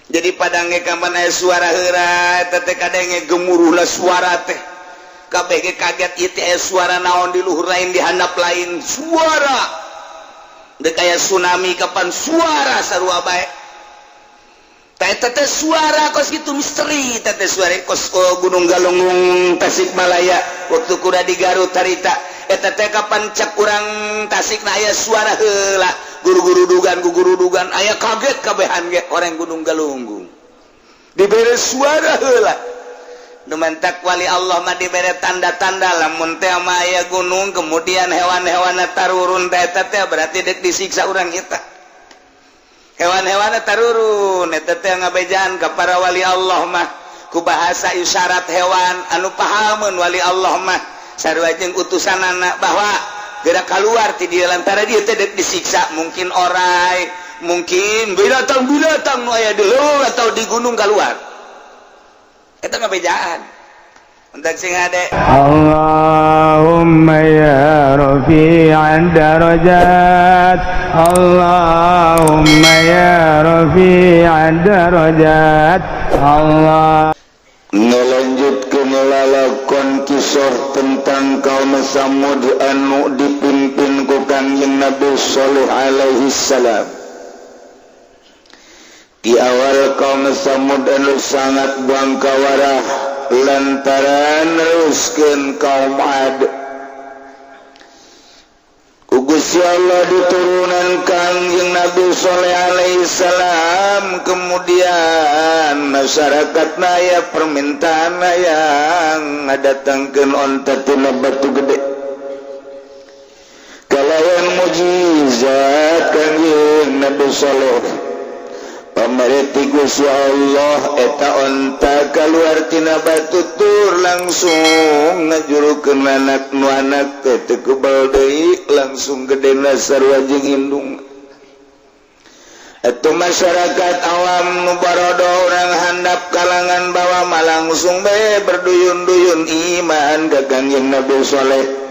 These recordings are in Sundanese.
jadi padangnya kapan aya suara heura teh kadenge gemuruhlah suara teh kabeh kaget ieu aya suara naon di luhur lain di handap lain suara deuk aya tsunami kapan suara sarua bae teh suara kos gitu misteri teh suara kos Gunung Galunggung Tasikmalaya waktu kuda di Garut harita eta teh kapan cek urang Tasikna aya suara heula guru-guru dugan aya kaget kabehan ge orang Gunung Galunggung dibere suara heula nu mentak wali Allah mah dibere tanda-tanda lamun teh mah aya gunung kemudian hewan-hewanna tarurun teh berarti deuk disiksa urang eta hewan-hewanna tarurun eta teh ngabejaan ka para wali Allah mah ku bahasa isyarat hewan anu pahameun wali Allah mah sarua jeung utusanana bahwa gerak keluar ti dieu lantaran dieu teh deuk disiksa mungkin orai mungkin binatang-binatang nu aya di leuh atau di gunung keluar eta ngabejaan entak sing ade Allahumma ya rafi'ad darajat Allahumma ya rafi'ad darajat Allah ngelanjutkeun lalakon kisah tentang kaum Samud anu dipimpin ku Kangjeng Nabi Shalih alaihi salam. Di awal kaum Samud anu sangat bangkawarah lantaran neruskeun kaum Ad. Gusti Allah diturunan Kangjeng Nabi Shalih alaihi salam kemudian masyarakatna aya permintaan yang ngadatangkeun onta tina batu gede kalayan mujizat Kangjeng Nabi Shalih pamarti Gusti Allah eta onta kaluar tina batu tur langsung ngajurukeun anak nu anak teh kebal deui langsung gedena sarua jeung indung atuh masyarakat awam nu barodo urang handap kalangan bawah mah langsung bae berduyun-duyun iman ka Kangjeng Nabi Shalih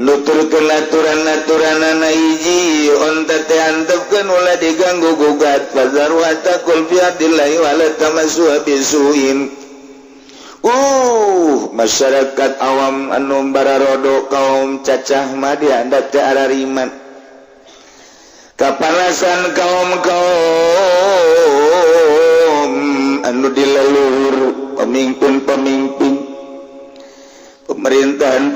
nuturkeun aturan-aturanana hiji onta teh antepkeun ulah diganggu gugat fazar wa taqul fi adillahi wa la tamassu bisuin masyarakat awam anu bararodo kaum cacah mah dihandap teh arariman kapalasan kaum anu dileluhur pemimpin-pemimpin pemerintahan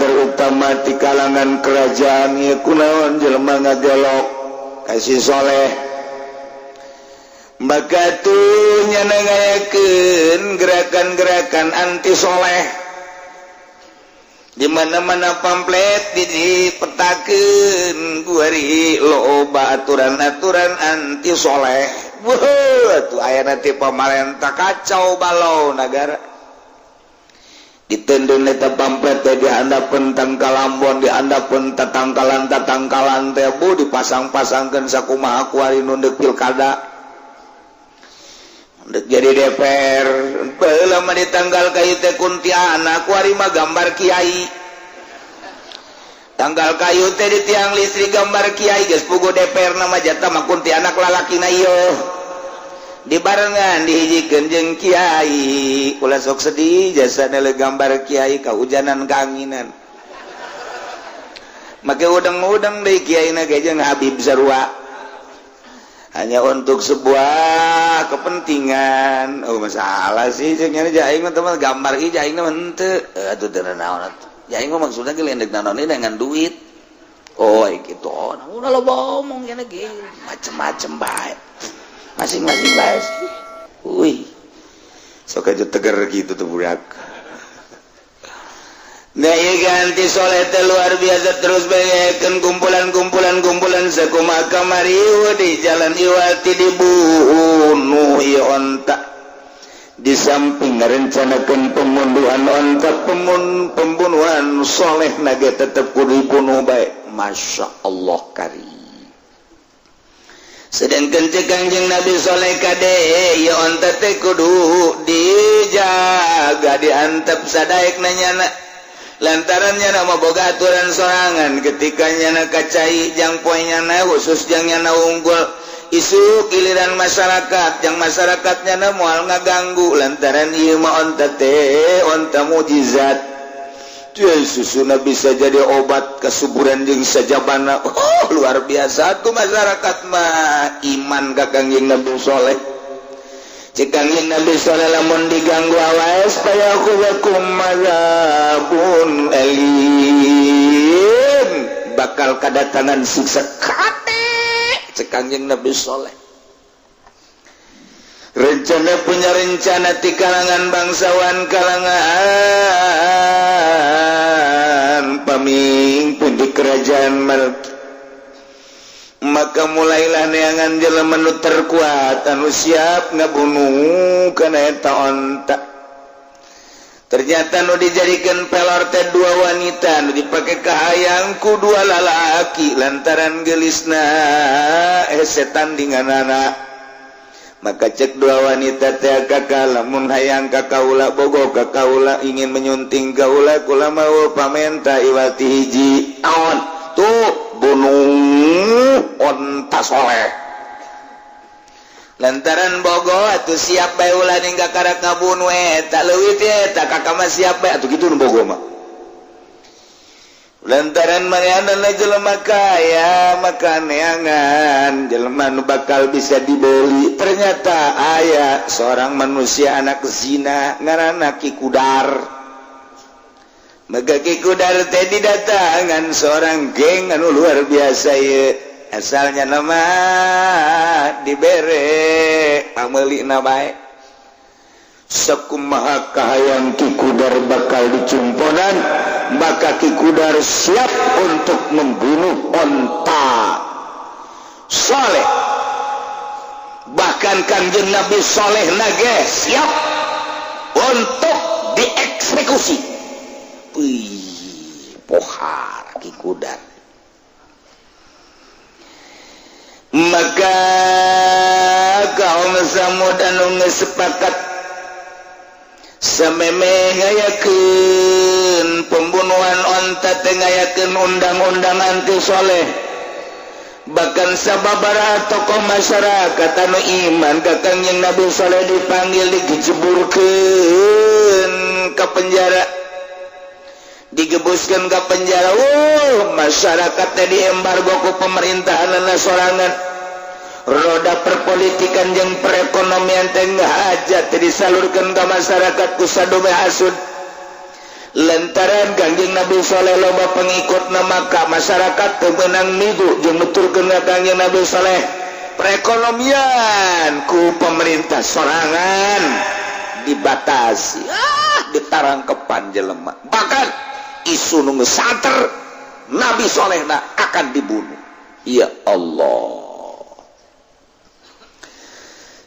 terutama di kalangan kerajaan ieu kunaon jelema ngagelok kasih soleh maka tuh nyanangayakeun gerakan-gerakan anti soleh di mana-mana pamflet dipetakeun kuari loba aturan-aturan anti soleh tuh aya nanti pamarentah kacau balau negara ditendun eta pamflet teh dihandapeun tangkalambon dihandapeun tatangkalan teh bu dipasang-pasangkeun sakumaha kuari nu deuk pilkada deuk jadi DPR baheula mah di tanggal kayu teh Kuntilanak kuari mah gambar kiai tanggal kayu teh di tiang listrik gambar kiai geus puguh DPR nama jatah mah Kuntilanak lalakina ieu dibarengan dihijikeun jeung kiai ulah sok sedih jasana le gambar kiai kahujanan kaanginan make udang-udang deui kiaina ge jeung Habib sarua hanya untuk sebuah kepentingan masalah sih jeung nya jaing mah teman gambar ieu jaing mah henteu atuh teu naon atuh jaing mah maksudna ge lendek naon ieu dengan duit kitu udah loba omong cenah ge macem-macem bae masing-masing bae sih. Sok aja tegar gitu tuh budak. Nah iya ganti soleh teh luar biasa terus bayakeun kumpulan sakumaha kamari di jalan Iwati dibunuh ieu onta. Di samping ngarencanakeun pemunduhan onta pembunuhan soleh nage tetep kudu dibunuh bae. Masya Allah karim. Sedangkan Kangjeng Nabi Shalih kade ya onta teh kudu dijaga diantep sadaek nanyana lantaran nyana mah boga aturan sorangan ketika nyana kacai jang poe nyana khusus jang nyana unggul isu giliran masyarakat yang masyarakatnya moal ngaganggu lantaran ieu mah onta mukjizat susuna bisa jadi obat kesuburan jeung sajabana. Luar biasa tuh masyarakat mah iman ka Kangjeng Nabi Saleh. Cek Kangjeng Nabi Saleh lamun diganggu awas supaya hukum mazabun alim bakal kadatangan siksa cek Kangjeng Nabi Saleh. Rencana punya rencana di kalangan bangsawan kalangan pamimpin di kerajaan maka mulailah neangan jelema nu terkuat anu siap ngabunuh kana eta onta. Ternyata nu dijadikan pelor teh dua wanita nu dipake kahayang ku dua lalaki lantaran gelisna setan dinganana. Maka cek dua wanita teh kakak lamun hayang kakaula bogo kakaula ingin menyunting kaula kula mau pamenta iwati hiji aon tuh bunuh onta soleh. Lantaran bogo atuh siap bae ulah ningga karak ngabunuh eta leuwih eta kakak mah siap bae atuh kitu nu bogo mah. Lantaran manehna jelema kaya maka neangan jelema nu bakal bisa dibeli. Ternyata aya seorang manusia anak zina ngaranna Ki Kudar. Maka Ki Kudar teh didatangan seorang geng anu luar biasa ieu. Asalnya nama dibere pameulina bae. Sakumaha kahayang Ki Kudar bakal dicumponan, maka Ki Kudar siap untuk membunuh onta Saleh. Bahkan Kanjeng Nabi Saleh nage siap untuk dieksekusi. Wih, pohar Ki Kudar. Maka kaum Samud anu sepakat sameme ngayakeun pembunuhan onta teh ngayakeun undang-undang anti soleh. Bahkan sababaraha tokoh masyarakat anu iman ka Kangjeng Nabi Saleh dipanggil dijeburkeun ka penjara, digebuskeun ka penjara. Masyarakat teh diembargo ku pemerintahanna sorangan. Roda perpolitikan jeung perekonomian teh ngahajat disalurkeun ka masyarakat ku sadome hasud. Lantaran Kangjeng Nabi Saleh loba pengikutna maka masyarakat teu meunang migu jeung nuturkeun ka Kangjeng Nabi Saleh. Perekonomian ku pemerintah sorangan dibatasi, ditarangkepan jelema. Bahkan isu nu geus santer Nabi Salehna akan dibunuh. Ya Allah.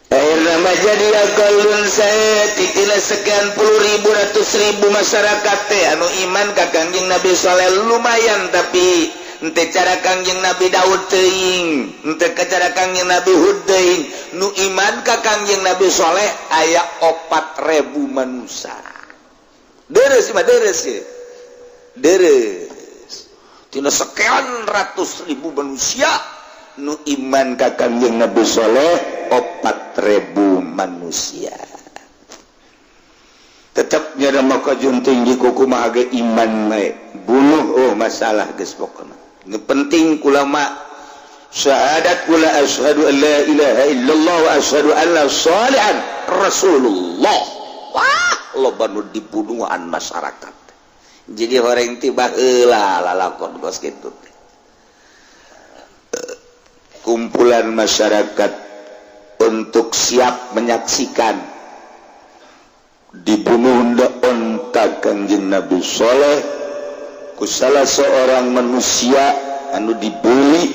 Akhirnya jadi akalun saya titina sekian puluh ribu ratus ribu masyarakat teh anu iman ka Kangjeng Nabi Saleh lumayan, tapi ente cara Kangjeng Nabi Daud teuing, ente cara Kangjeng Nabi Hud teuing. Nu iman ka Kangjeng Nabi Saleh aya 4.000 manusia. Deres mah deres ye. Deres. Tina sekian ratus ribu manusia nu iman ka Kangjeng Nabi Saleh 4.000 manusia. Tetap nyara maka junting di kukumaha ge iman mae bunuh masalah geus pokona. Penting ulama syahadat kula asyhadu an la ilaha illallah wa asyhadu anna shalihan rasulullah. Wah, loba nu dibunuhan masyarakat. Jadi orang tiba heula lalakon kos kitu teh. Kumpulan masyarakat untuk siap menyaksikan dibunuh onta Kangjeng Nabi Saleh ku salah seorang manusia anu dibuli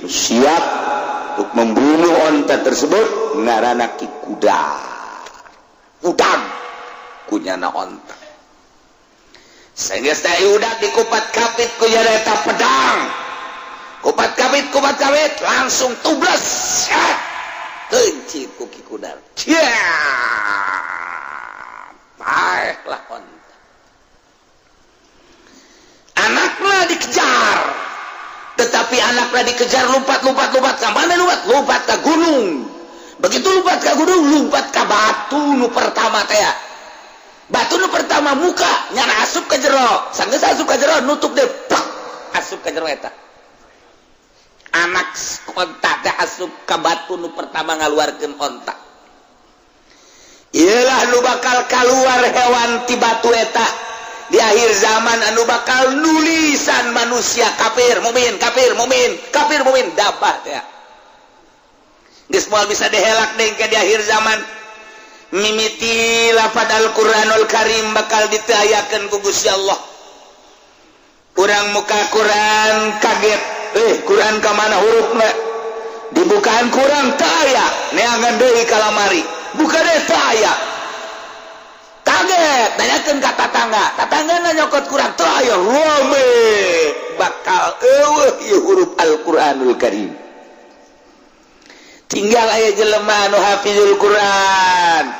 siap untuk membunuh onta tersebut ngaranna Ki Kudar. Udang kunyana onta. Saenggeus teh udah dikupat kapit ku eta pedang. Kupat kabit langsung tublas. Teuci ku Ki Kudar. Baiklah onta. Anaknya dikejar tetapi anaknya dikejar lompat ka mana lompat ka gunung. Begitu lompat ka gunung lompat ka batu nu pertama teh. Batu nu pertama muka nyana asup ka jero. Sanggeus asup ka jero nutup deh plak asup ka jero eta. Anak onta teh asup ka batu nu pertama ngaluarkeun onta. Ialah nu bakal keluar hewan ti batu eta di akhir zaman anu bakal nulisan manusia kafir mukmin dabah teh. Geus moal bisa dihelak deui ke di akhir zaman. Mimiti lafaz Al-Qur'anul Karim bakal ditayakeun ku Gusti Allah. Urang muka Quran kaget, Quran ka mana hurufna? Dibukaan Quran teu aya, neangan deui ka lamari. Buka deui teu aya. Kaget, nanyakeun ka tatanggana nyokot Quran teu aya, rame bakal eueuh ieu huruf Al-Qur'anul Karim. Tinggal aya jelema nu hafizul Quran.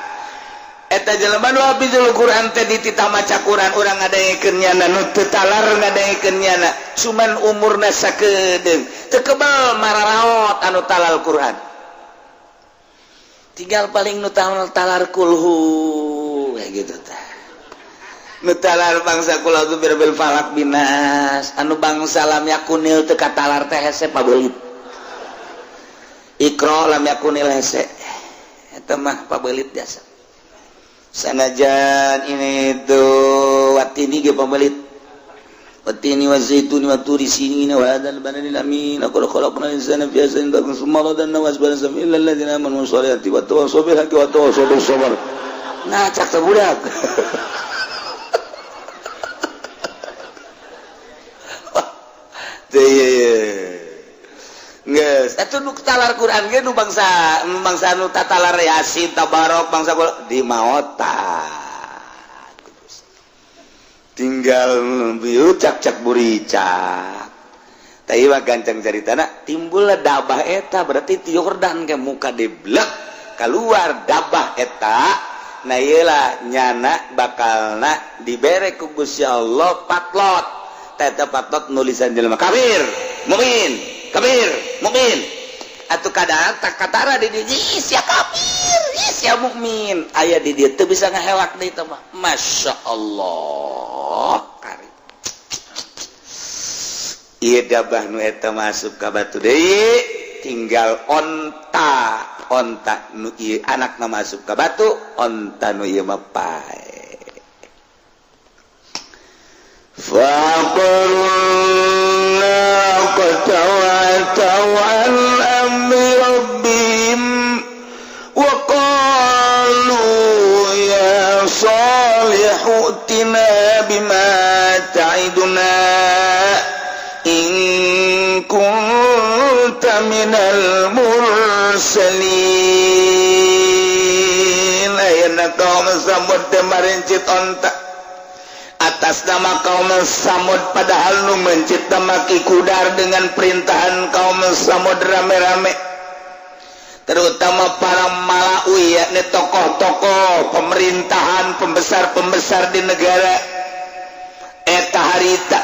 Eta jelema nu hafizul Quran teh ditita maca Quran urang ngadaengkeun nyana nu teu talar ngadaengkeun nyana. Cuman umurna sakedeung, teu kebal mararaot anu talal Quran. Tinggal paling nu talar kulhu kayak gitu tah. Nu talar bangsa kula tu birbil falak binas, anu bangsa lam yakunil teu katalar teh hese pabeulit. Iqra lam yakunil hese eta mah pabelit biasa. Sanajan ini tuh watini ge pabelit. Watini wa zaituni wa turi sinina wa hadzal baladil amin. Laqad khalaqnal insana fi ahsani taqwim tsumma radadnahu asfala safilin illal ladzina amanu wa sholihati wa tawassaw bil haqqi wa tawassaw bis sabr. Nah cak teh budak. Geus, atuh nu talar Quran ge nu bangsa nu tatalar Yasin, Tabarok bangsa di maota. Tinggal biucak-cak buricak. Tapi mah gancang caritana timbul dabah eta berarti ti Yordan ke muka deblek keluar dabah eta. Nah iyalah nyana bakalna dibere ku Gusti Allah patlot. Eta patlot nulisan jelema kafir, mukmin. Kabir, mukmin. Atuh kadang tak katara di dieu sia kafir, sia mukmin. Aya di dieu teu bisa ngahelak deui teh mah. Masyaallah. Kari. Ieu dabah nu eta masuk ka batu deui, tinggal onta nu ieu anakna masuk ka batu, onta nu ieu mah pae. Faqulna qatawatau an amri rabbihim wa qalu ya salihu tina bima ta'iduna in kunta minal mursalin. Ayeuna kaum Samud teh marincit onta atas nama kaum Samud, padahal nu mencipta maki kudar dengan perintahan kaum Samud rame-rame, terutama para malawi yakni tokoh-tokoh pemerintahan pembesar-pembesar di negara eta harita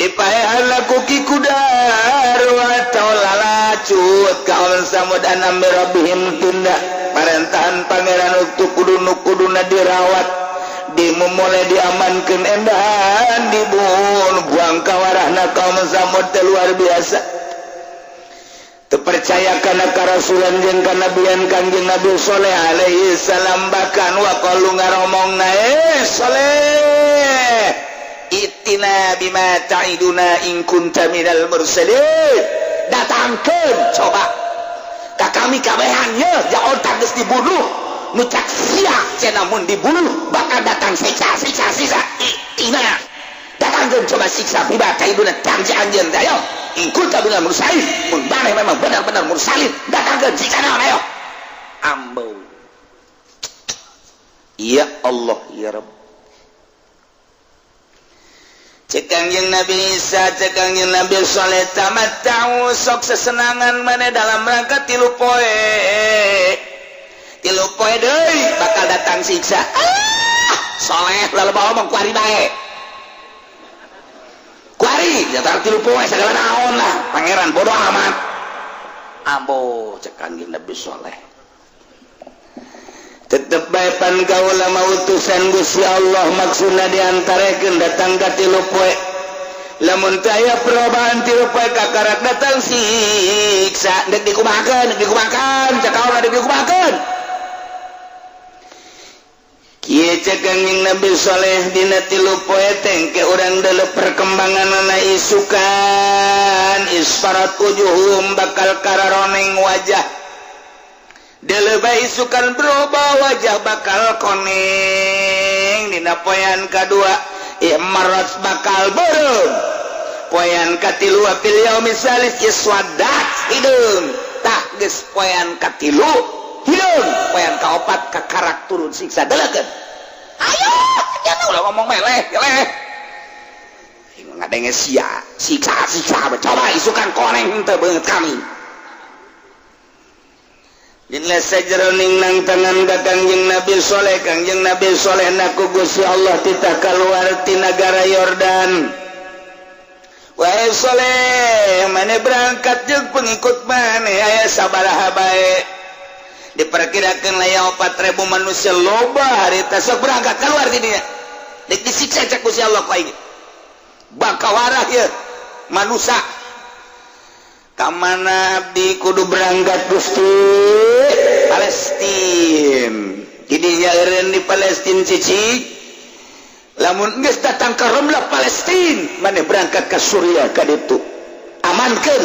dipaehan laku ki kudar wa taulalacut kaum Samud anam rabbihim tunda perintahan pangeran untuk kudu-kuduna dirawat dimulai diamankan endahan dibuang kawarahna kaum Samud teh luar biasa. Terpercaya kana karasulan jeung kanabian Kangjeng Nabi Saleh alaihi salam bahkan wa qalu ngaromongna Saleh itina bima ta'iduna in kunta minal mursalin. Datangkeun coba ka kami kabehan ye jaon geus dibunuh. Nucak siak cenah mun dibunuh bakal datang siksa itina datangkeun coba siksa pribadi taiduna janji anjeun teh ayo ingkut kabina mursalin mun maneh memang benar-benar mursalin datangkeun siksa naon ayo ambo. Ya Allah ya Rabb. Cek Kangjeng Nabi Isa, cek Kangjeng Nabi Saleh tamatta'u sok sesenangan maneh dalam rangka 3 poe. 3 poe deui bakal datang siksa. Saleh lalabawa mah kuari bae. Kuari jatah 3 poe segala naon lah pangeran bodoh amat ambo cek Kangjeng Nabi soleh tetep bae pan kaula mautusan Gusti Allah maksudna diantarekeun datang ka 3 poe lamun teu aya perubahan 3 poe kakarak datang siksa deuk dikumahakeun cek kaula deuk dikumahakeun kieu cek Kangjeng Nabi soleh dina 3 poe tengke urang deuleu perkembanganna isukan isfarat wujuhum bakal kararoneng wajah deuleu bae isukan berubah wajah bakal koneng dina poean kadua ihmarat bakal beureum poean katilu apil yaumil salis iswadat hideung tah geus poean katilu hideung poean kaopat kakarak turun siksa delekeun ayo jangan ulah ngomong meleh ngadenge sia siksa coba isukan koneng teu beungeut kami Jinlah sajeroning nang tangan ka Kangjeng Nabi soleh naku Gusti Allah titah kaluar ti nagara Yordan wahai soleh mane berangkat jeung pengikut mane aya sabaraha bae diperkirakeun aya 4.000 manusia loba harita sok berangkat keluar di dinya deuk disiksa cek Gusti Allah ku aing bakawarah ieu manusia kamana abdi kudu berangkat Gusti Palestin didinya eureun di Palestin cicing lamun geus datang ka Ramlah Palestin maneh berangkat ka Suriah ka ditu amankeun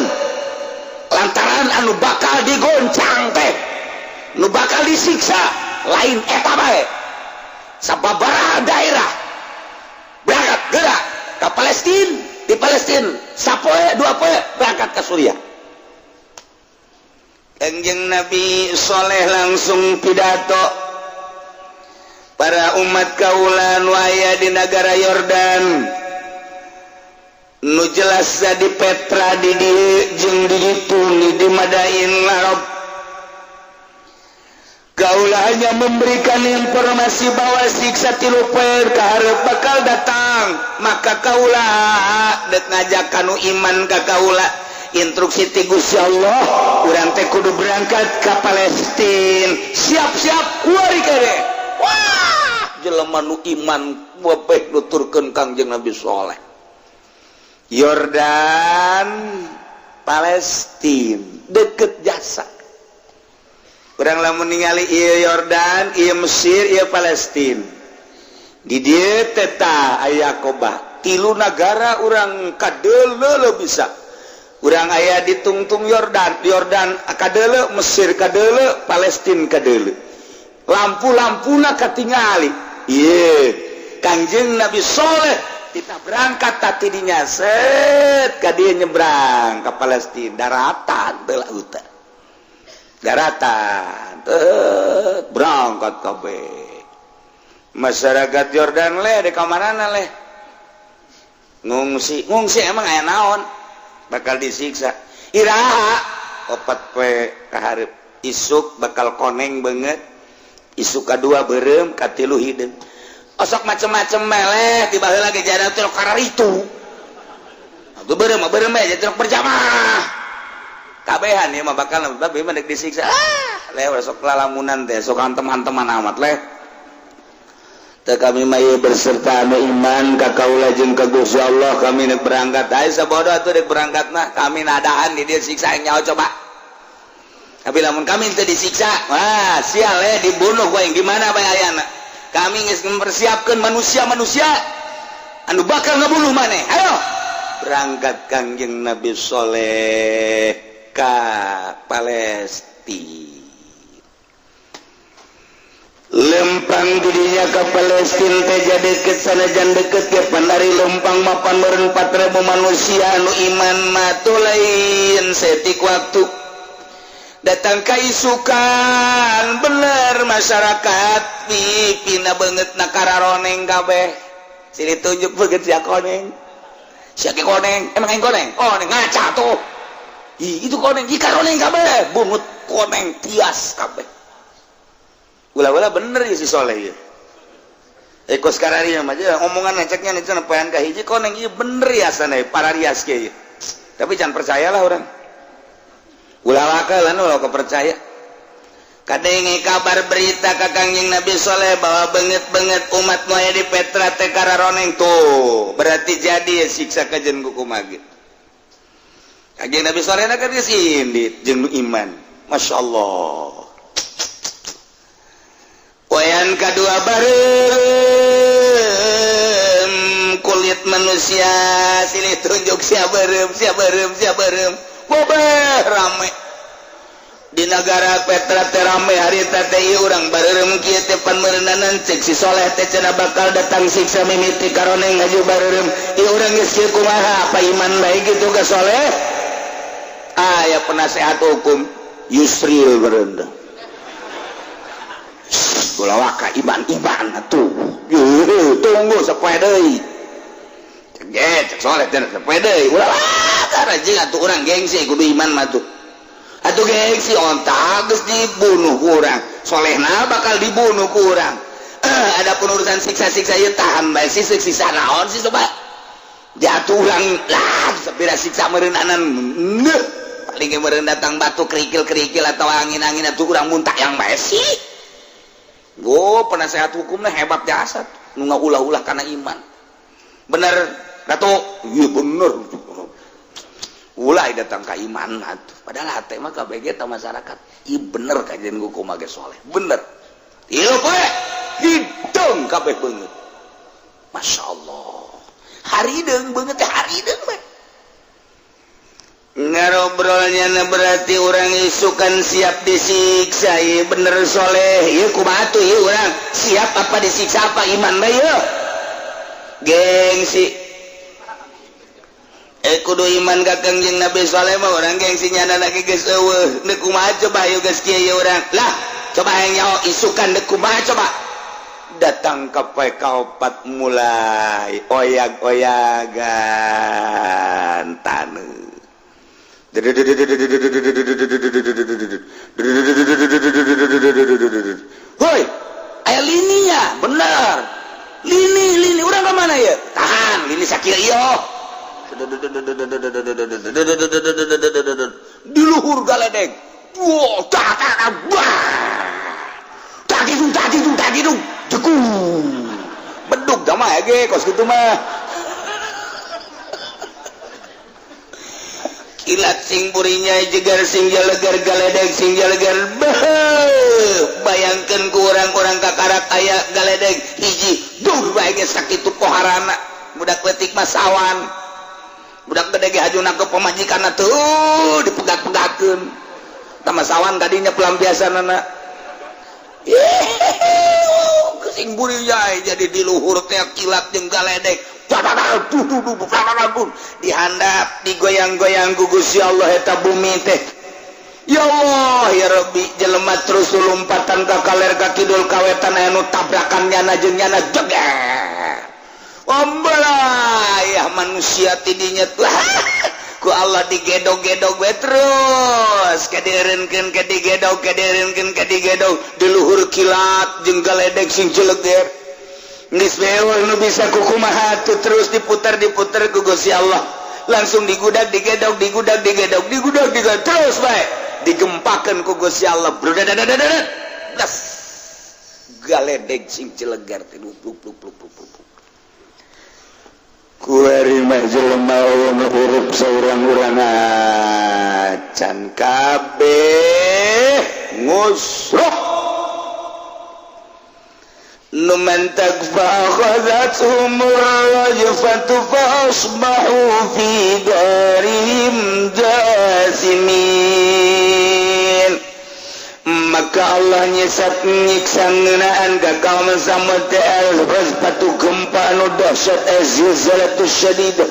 lantaran anu bakal digoncang teh nu bakal disiksa lain eta bae sababaraha daerah berangkat geura ka Palestin di Palestin sapoe 2 poe berangkat ke Suriah Kangjeng Nabi soleh langsung pidato para umat kaula nu aya di negara Yordan nu jelas di Petra di dieu jeung di ditu di Madain Arab kaula hanya memberikan informasi bahwa siksa 3 poe kaharep bakal datang maka kaula deuk ngajak kanu iman ka kaula instruksi ti Gusti Allah urang teh kudu berangkat ka Palestin siap-siap kuari kade wah jelema nu iman beuh nuturkeun Kangjeng Nabi soleh Yordan Palestin deket jasa urang lamun ningali ieu Yordan ieu Mesir ieu Palestin di dieu teh tah aya Aqabah 3 nagara urang kadeuleu bisa urang aya di tungtung Yordan kadeuleu Mesir kadeuleu Palestin kadeuleu lampu-lampuna katingali ieu Kangjeng Nabi soleh kita berangkat tadi dinya set ka dieu nyebrang ka Palestin daratan teu lautan daratan berangkat kabeh masyarakat Yordan leh di kamarana leh ngungsi emang aya naon bakal disiksa iraha 4 poe kaharep isuk bakal koneng banget isuk kadua beureum katilu hideung osok macem-macem meleh tiba heula ge jana teh karar itu atuh beureum aja teh berjamaah kabehan ieu mah bakal babe mah deuk disiksa leh sok lalamunan teh sok teman-teman amat leh teh kami mah berserta anu iman ka kaula jeung ka Gusti Allah kami neuk berangkat aya sabodo atuh deuk berangkatna kami nadahan di dieu siksa yang nyaho coba tapi lamun kami teu disiksa wah sial dibunuh wae gimana bae ayana kami geus mempersiapkeun manusia-manusia anu bakal ngabunuh maneh ayo berangkat Kangjeng Nabi soleh ka Palestin lempang dirinya ke Palestin teh jadi kesanajan deket ke pandari lempang mapan meureun 4.000 manusia anu iman matu lain setik waktu datang ka isukan bener masyarakat pipina beungeut na kararoneng kabeh si ditunjuk beungeut sia koneng sia ge koneng emang aing koneng koneng ngaca tuh itu koneng ieu karoneng kabeh bungut koneng tias kabeh ulah-ulah bener ya si soleh ya Eko sekarang aja omongan ngeceknya nih cenah payan ka hiji koneng ieu bener ya sana para rias kieu. Tapi jangan percayalah orang. Ulah wakalan ulah kepercaya. Kadenge kabar berita ka Kangjeng Nabi Saleh bahwa beungeut-beungeut umat nu aya di Petra teh kararoneng tuh. Berarti jadi ya siksa ka jeung kumaha. Kangjeng Nabi Saleh na keur disindit jeung iman. Masyaallah. Poean kadua bareng kulit manusia silih tunjuk sia bareng bobeh rame di negara Petra teh rame harita teh ieu urang bareng kieu teh pan meureunanan cek si Soleh teh cenah bakal datang siksa mimiti karoneng ngaju bareng ieu urang geus kieu kumaha apa iman bae kitu ka Soleh aya penasehat hukum Yusril bereunda bola waka iman atuh tunggu sapoe deui cek Soleh teh sapoe deui ulah waka rajing atuh urang gengsi kudu iman mah tuh atuh gengsi ontak geus dibunuh ku urang Solehna bakal dibunuh ku urang ada urusan siksa-siksa ieu tahan bae siksa naon sih coba jatuh urang lah sabira siksa meureunanan paling ge meureun datang batu kerikil-kerikil atau angin-angin atuh urang muntah yang bae sih. Penasehat hukumnya hebat jasad nu ngaulah-ulah karena iman bener Dato iya bener ulah datang ke iman atuh padahal hati mah KBG ta masyarakat iya bener kajian hukum age soleh bener ieu poe hidung kabeh beungeut masyaallah harideung beungeut teh harideung we ngarobrolnya berarti orang isukan siap disiksa iya bener Soleh iya kumaha tuh iya orang siap apa disiksa apa iman bae ieu gengsi kudu iman ka Kangjeng Nabi Soleh mah orang gengsinya lagi geus eueuh deuk kumaha coba ieu geus kieu ieu urang lah coba yang nyaho isukan deuk kumaha coba datang ka PK4 mulai oyag-oyagan taneuh hoi aya lininya bener lini urang ka mana ya tahan lini sakieu ieu di luhur galedeg wow tadi dong jekung bedug jama ge kos kitu mah kilat sing burinya jegar sing jalegar galedeg sing jalegar bayangkeun ku urang-urang kakarak aya galedeg hiji dur bae ge sakitu poharana budak leutik mah sawan budak gede ge hajuna ke pamajikanna tuh dipegak-pegakkeun tama sawan kadinya pelampiasanana sing burinya jadi di luhur teh kilat jeung galedeg dihandap digoyang-goyang ku Gusti Allah eta bumi teh ya Allah ya Rabbi jelema terus lompatan ka kaler ka kidul kawetan anu tabrakan nyana jeung nyana jeger ya manusia tidinya lah ku Allah digedog-gedog we terus kadeureunkeun ka digedog di luhur kilat jeung galedeg sing jeleger geus beol nu bisa kukumaha tuh terus diputar ku Gusti Allah langsung digedog terus bae digempakeun ku Gusti Allah brodadadadad das galedeg sing cilegar teh lup kuari mah jelema nu hurup saurang-urang can kabeh ngusruh numan takfa khazat umur rajfatu fasbahu fi darihim jasimin maka Allah nyiksa ngeunaan ka kaum Samud batu gempa anu dahsyat zilzalatus syadidah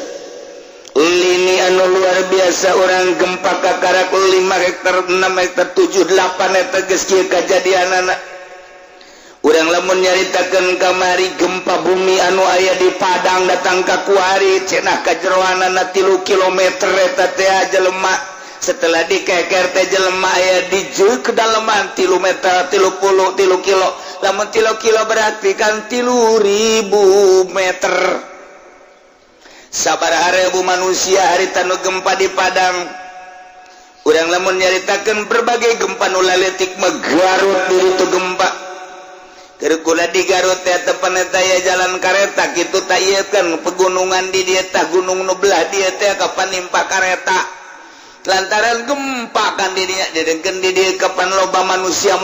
lini anu luar biasa orang gempa kakarak 5 hektar 6 hektar 7 8 hektar geus kieu kajadianana urang lamun nyaritakeun kamari gempa bumi anu aya di Padang datang ka kuari cenah kajeroanana 3 kilometer eta teh jelema setelah dikeker teh jelema aya di kedalaman 3 meter 30 kilo lamun 3 kilo berarti kan 3.000 meter. Sabaraha ribu manusia harita nu gempa di Padang. Urang lamun nyaritakeun berbagai gempa nu laletik mah Garut diri tu gempa. Keur kula di Garut teh tepan eta aya jalan kareta kitu tah ieu kan pegunungan di dieu tah gunung nu belah dieu teh kapan nimpa kareta. Lantaran gempa kan di dinya dedengkeun di dieu kapan loba manusia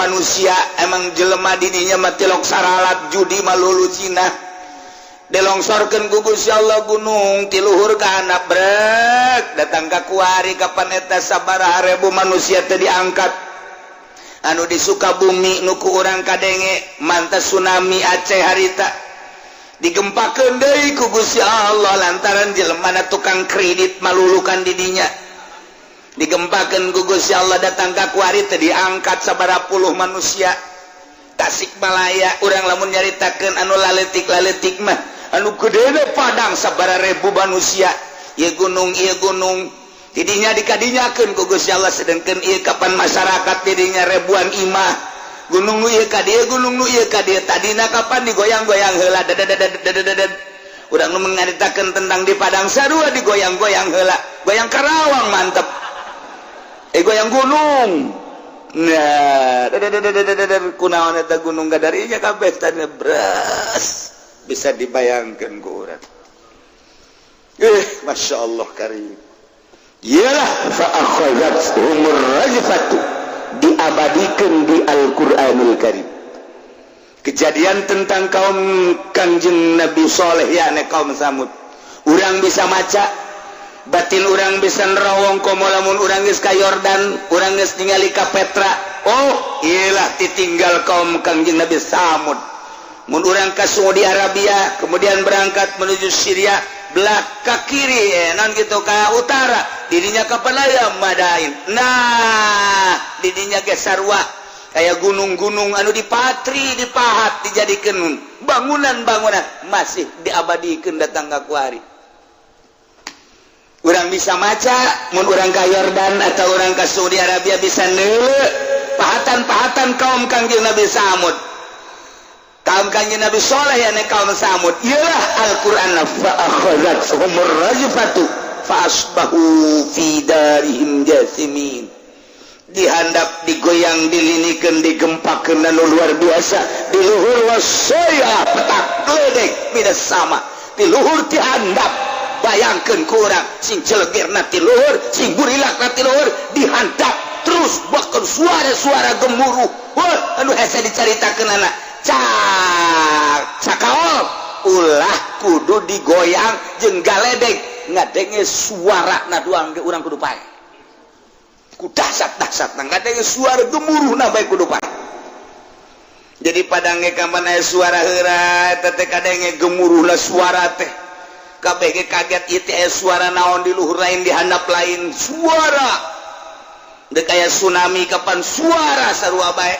emang jelema di dinya mah tilok saralat judi malulu Cina. Dilongsorkeun ku Gusti Allah gunung ti luhur ka handap brek datang ka kuari kapan eta sabaraha ribu manusia teh diangkat anu di Sukabumi nu ku urang kadenge mantas tsunami Aceh harita digempakeun deui ku Gusti Allah lantaran jelemana tukang kredit malulukan di dinya digempakeun ku Gusti Allah datang ka kuari teh diangkat sabaraha puluh manusia. Tasikmalaya urang lamun nyaritakeun anu laletik mah anu gedene Padang sabaraha ribu manusia ieu gunung tidinya dikadinyakeun ku Gusti Allah sedengkeun ieu kapan masyarakat tidinya ribuan imah gunung nu ieu ka dieu gunung nu ieu ka dieu tadina kapan digoyang-goyang heula dadadadadadadad urang nu mengaritakeun tentang di Padang sarua digoyang-goyang heula goyang Karawang mantep goyang gunung nah dadadadadadad kunaon eta gunung gadarinya kabeh tadi beras bisa dibayangkan ku urang. Masya Allah karim. Yalah fa akhadhat humur rajfatu diabadikan di Al-Qur'anul Karim. Kejadian tentang kaum Kangjeng Nabi Saleh yakni kaum Samud. Urang bisa maca batin urang bisa nerawong komo lamun urang geus ka Yordan, urang geus ningali ka Petra. Oh, iyalah ditinggal kaum Kangjeng Nabi Samud. Mun urang ka Saudi Arabia kemudian berangkat menuju Syria belah ka kiri non gitu ka utara didinya ka Penaya Madain nah didinya ge sarua kaya gunung-gunung anu dipatri dipahat dijadikeun bangunan-bangunan masih diabadikeun datang ka kuari urang bisa maca mun urang ka Yordan atau urang ka Saudi Arabia bisa neuleuh pahatan-pahatan kaum Kangjeng Nabi Samud kaum Kangjeng Nabi Saleh yakni kaum Samud ialah Al-Qur'an fa akhadhathumur rajfatu fa asbahu fi darihim jasimin dihandap digoyang dilinikeun digempakeun anu luar biasa di luhur wasaya petak gledek midas sama di luhur ti handap bayangkeun ku urang sing celegirna ti luhur sing burilakna ti luhur dihandap terus bahkan suara-suara gemuruh wah anu hese dicaritakeun anak cakaol ulah kudu digoyang jeung galedeg ngadenge suarana doang ge urang kudu pae ku dahsyat-dahsyatna ngadenge suara gemuruhna bae kudu pae jadi padange kapan aya suara heura teh kadenge gemuruhna suara teh kabeh ge kaget ieu teh aya suara naon di luhur lain di handap lain suara deuk aya tsunami kapan suara sarua bae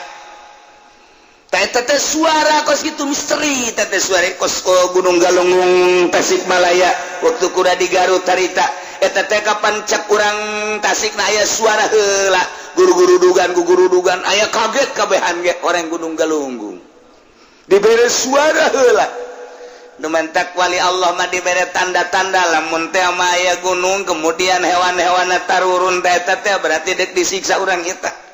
tete suara kos gitu misteri tete suara kos Gunung Galunggung Tasikmalaya waktu kuda di Garut harita tete kapan cek kurang Tasik na aya suara heula guru-guru dugan aya kaget kabehan ge orang Gunung Galunggung dibere suara heula nu mentak wali Allah mah dibere tanda-tanda lamun teh mah aya gunung kemudian hewan-hewanna tarurun tete berarti dek disiksa urang kita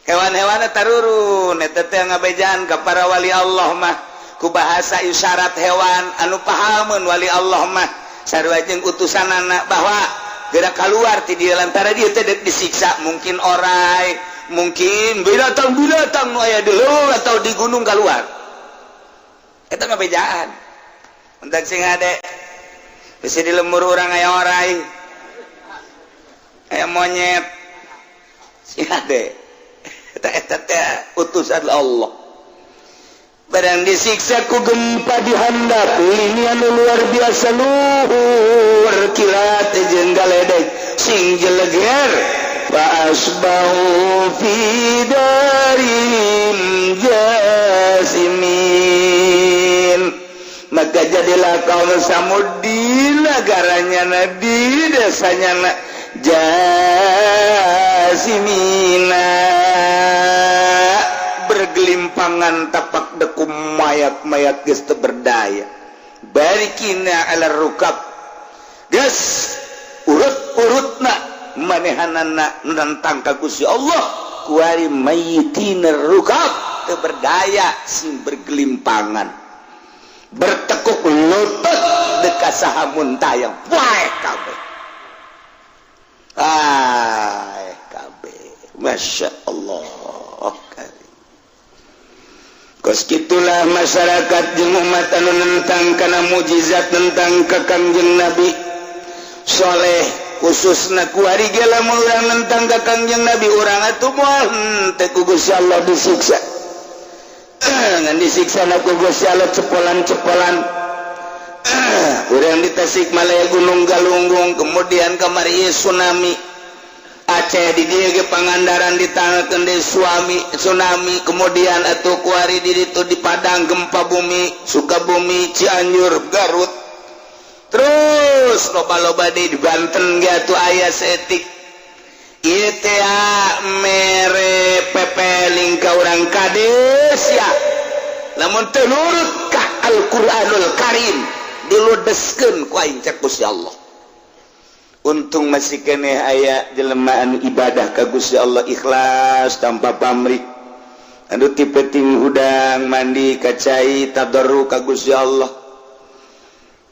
hewan-hewan tarurun eta teh ngabejaan ka para wali Allah mah ku bahasa isyarat hewan anu pahameun wali Allah mah sarua jeung utusanana bahwa gerak keluar ti dieu lantaran dieu teh disiksa mungkin orai mungkin binatang-binatang nu aya di leuweung atau di gunung keluar eta ngabejaan entak sing ade bisa di lembur urang aya orai aya monyet sing ade eta utusan Allah barang disiksa ku gempa dihandap lini anu luar biasa luhur kilat jeung galedeg sing jeleger fa asbahu fi darim jasimin maka jadilah kaum Samud di negaranya di desanya jasimina bergelis kelimpangan tapak dekum mayat-mayat geus teu berdaya barikina ala rukab geus urut-urutna manehanana nentang ka Gusti Allah kuari mayitina rukab teu berdaya sing bergelimpangan bertekuk lutut dekat saha muntayang wae kabeh Masya Allah kos gitulah masyarakat jeung umat anu nentang kana mujizat tentang ka Kangjeng Nabi soleh khususna kuari ge lamun urang nentang ka Kangjeng Nabi urang atuh moal teh ku Gusti Allah disiksa ngan disiksa na ku Gusti Allah cepolan-cepolan urang di Tasikmalaya Gunung Galunggung kemudian kamari tsunami Aceh di dia ge Pangandaran ditangakeun deui tsunami kemudian atuh kuari di ditu di Padang gempa bumi Sukabumi Cianjur Garut terus loba-loba di Banten ge atuh aya seetik ieu teh mere pepeling ka urang kades ya lamun teu nurut ka Al-Qur'anul Karim diludeskeun ku aing cek Gusti Allah. Untung masih keneh aya jelemaan ibadah ka Gusti Allah ikhlas tanpa pamrih. Anu ti penting hudang mandi kacai tadarruk ka Gusti Allah.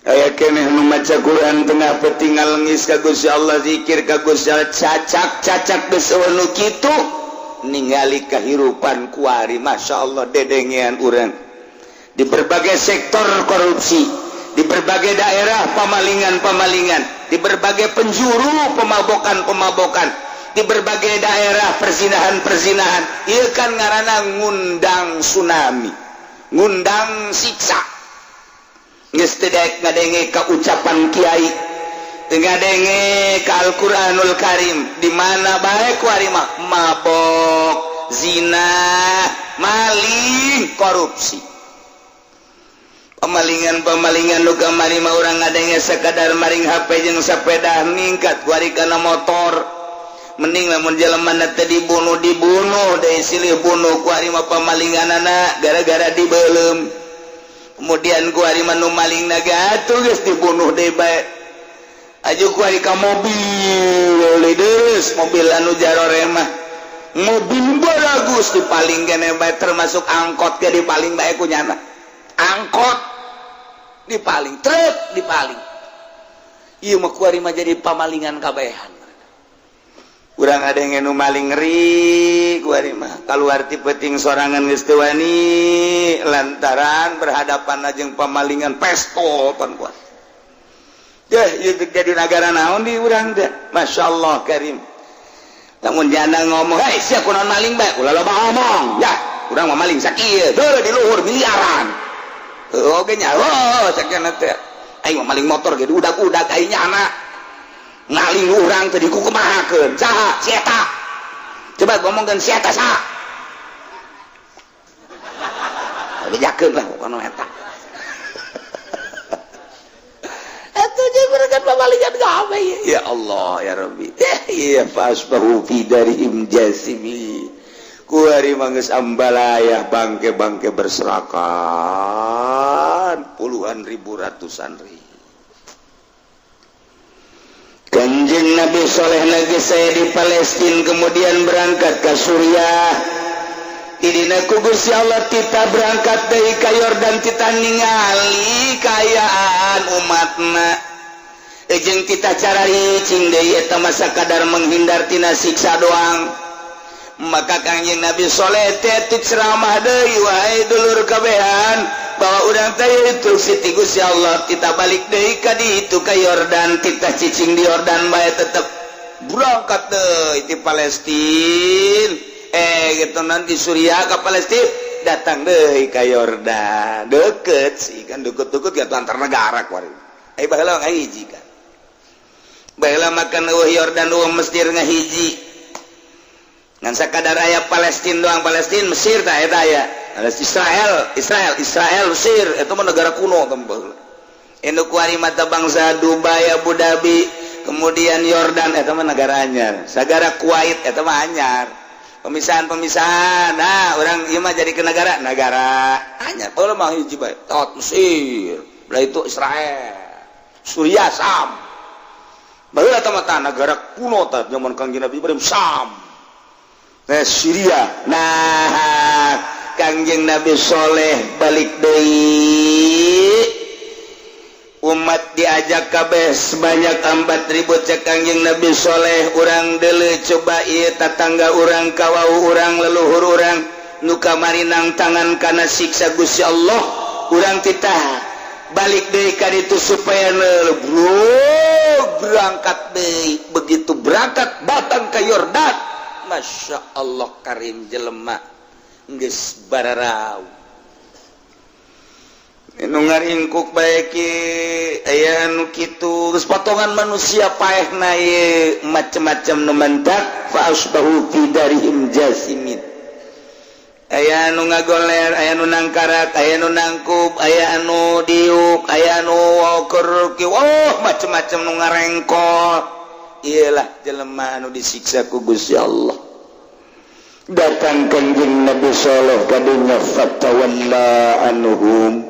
Aya keneh nu maca Quran tengah penting ngalengis ka Gusti Allah zikir ka Gusti Allah cacak geus nu kitu ningali kahirupan kuari masyaallah dedengean urang. Di berbagai sektor korupsi, di berbagai daerah pemalingan, di berbagai penjuru pemabokan, di berbagai daerah perzinahan, ieu kan ngaranna ngundang tsunami, ngundang siksa. Geus teu daek ngadenge ka ucapan kiai, teu ngadenge ka Al-Qur'anul Karim, di mana bae kuari mah mabok, zina, maling, korupsi. Pemalingan nu kamari mah urang ngadenge sakadar maring HP jeung sepeda ningkat kuari kana motor mending lamun jelemana teh dibunuh deui silih bunuh kuari mah pamalinganana gara-gara dibeulem kemudian kuari mah nu malingna atuh geus dibunuh deui bae aju kuari ka mobil deus mobil anu jarore mah mobil bagus dipaling keneh bae termasuk angkot ge dipaling bae ku nyana angkot dipaling, truk dipaling. Ieu mah kuari mah jadi pamalingan kabehan. Urang ada yang nu maling ngeri kuari mah kaluar ti peuting sorangan geus teu wani lantaran berhadapan jeung pamalingan pestol pan kuat. Deh ieu jadi nagara naon di urang teh? Masyaallah karim. Lamun jana ngomong, "Hei, sia kunaon maling bae?" Ulah loba ngomong. Ya, urang mah maling sakieu. Teu di luhur miliaran. Oke nya, sakena teh. Aing mah maling motor ge udak-udak aing nyana. Ngaling urang teh di kumahakeun. Saha? Si eta. Coba ngomongkeun si eta saha? Bejakeun lah kono eta. Eta jeung berekan pamalingan gawe. Ya Allah ya Rabbi. Ya fasbahu fi darihim jasimi. Kuari manggeus ambalayah bangke-bangke berserakan puluhan ribu ratusan ribu. Kanjeng Nabi Saleh lagi saya di Palestina kemudian berangkat ke Suriah. Idina ku Gusti Allah kita berangkat dari ka Yordan kita ningali kayaan umatna. Jeung kita carari cing deui eta masa kadar menghindar tina siksa doang. Maka Kanjeng Nabi Saleh teh ceramah deui wahai dulur kabehan bahwa urang teh itu siti Gusti Allah kita balik deui ka ditu ka Yordan kita cicing di Yordan bae tetep berangkat deui di Palestina gitu nanti Suriah ke Palestina datang deui ka Yordan deket sih kan deket-deket gitu antar negara kuari baheula ngahiji kan baheula makan Yordan Mesir ngahiji ngan sakadar aya Palestina doang Palestina Mesir tah eta aya Israel Mesir eta mah negara kuno tembel anu kuari mata bangsa Dubai Abu Dhabi kemudian Yordan eta mah negara anyar sagara Kuwait eta mah anyar pemisahan nah orang ieu mah jadi ke negara hanya kalau mah hiji bae tawat Mesir belah itu Israel Suriah Sam baheula eta mah negara kuno tah zaman Kangjeng Nabi Ibrahim Sam Syria nah Kangjeng Nabi Soleh balik deui umat diajak kabeh sebanyak 4.000 cek Kangjeng Nabi Soleh urang deuleu coba ieu tatangga urang kawau urang leluhur urang nu kamarinang tangan kana siksa Gusti Allah urang titah balik deui ka ditu supaya berangkat deui begitu berangkat datang ke Yordan Masya Allah karim jelema geus bararau nu ngaringkuk bae ki aya anu kitu geus potongan manusia paehna ye macem-macem nu mendak fa asbahu fi darihim jasimin aya anu ngagoler aya nu nangkarat aya nu nangkup aya anu diuk aya anu woker ki macem-macem nu ngarengkol iyalah jelema anu disiksa ku Gusti Allah datang Kangjeng Nabi sallallahu kadinya fatawalla anhum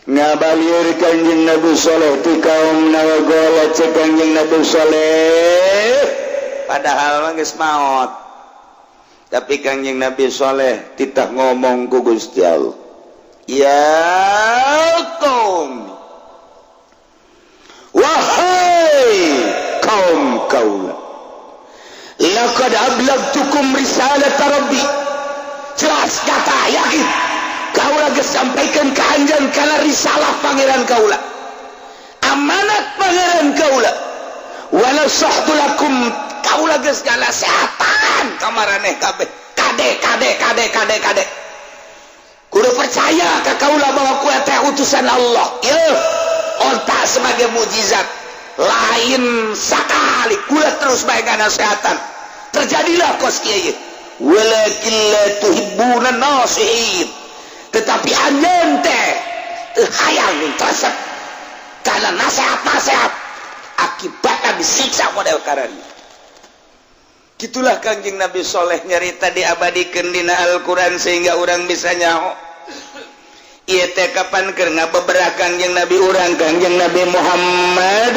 ngabalir Kangjeng Nabi Soleh ti kaum nawagola cek Kangjeng Nabi Soleh padahal mah geus maot tapi Kangjeng Nabi Soleh titah ngomong ku Gusti Allah ya kaum wahai kaum kaula laqad ablagtukum risalat rabbi jelas kata yakin kaula geus sampaikan ka anjeun kana risalah pangeran kaula amanat pangeran kaula wala sahtu lakum kaula geus ngasehatan ka maraneh kabeh kade kudu percaya ka kaula bahwa ku teh utusan Allah ieu onta sebagai mukjizat lain sakali kula terus bae ngasehatan terjadilah kos kieu walakin la tuhibbuna nasihin tetapi anjeun teh hayang tersep karena nasihat-nasihat akibatnya disiksa model karena gitulah Kangjeng Nabi Soleh nyarita diabadikeun dina Al-Quran sehingga orang bisa nyaho ieu teh kapan keur ngabeberah Kangjeng Nabi urang Kangjeng Nabi Muhammad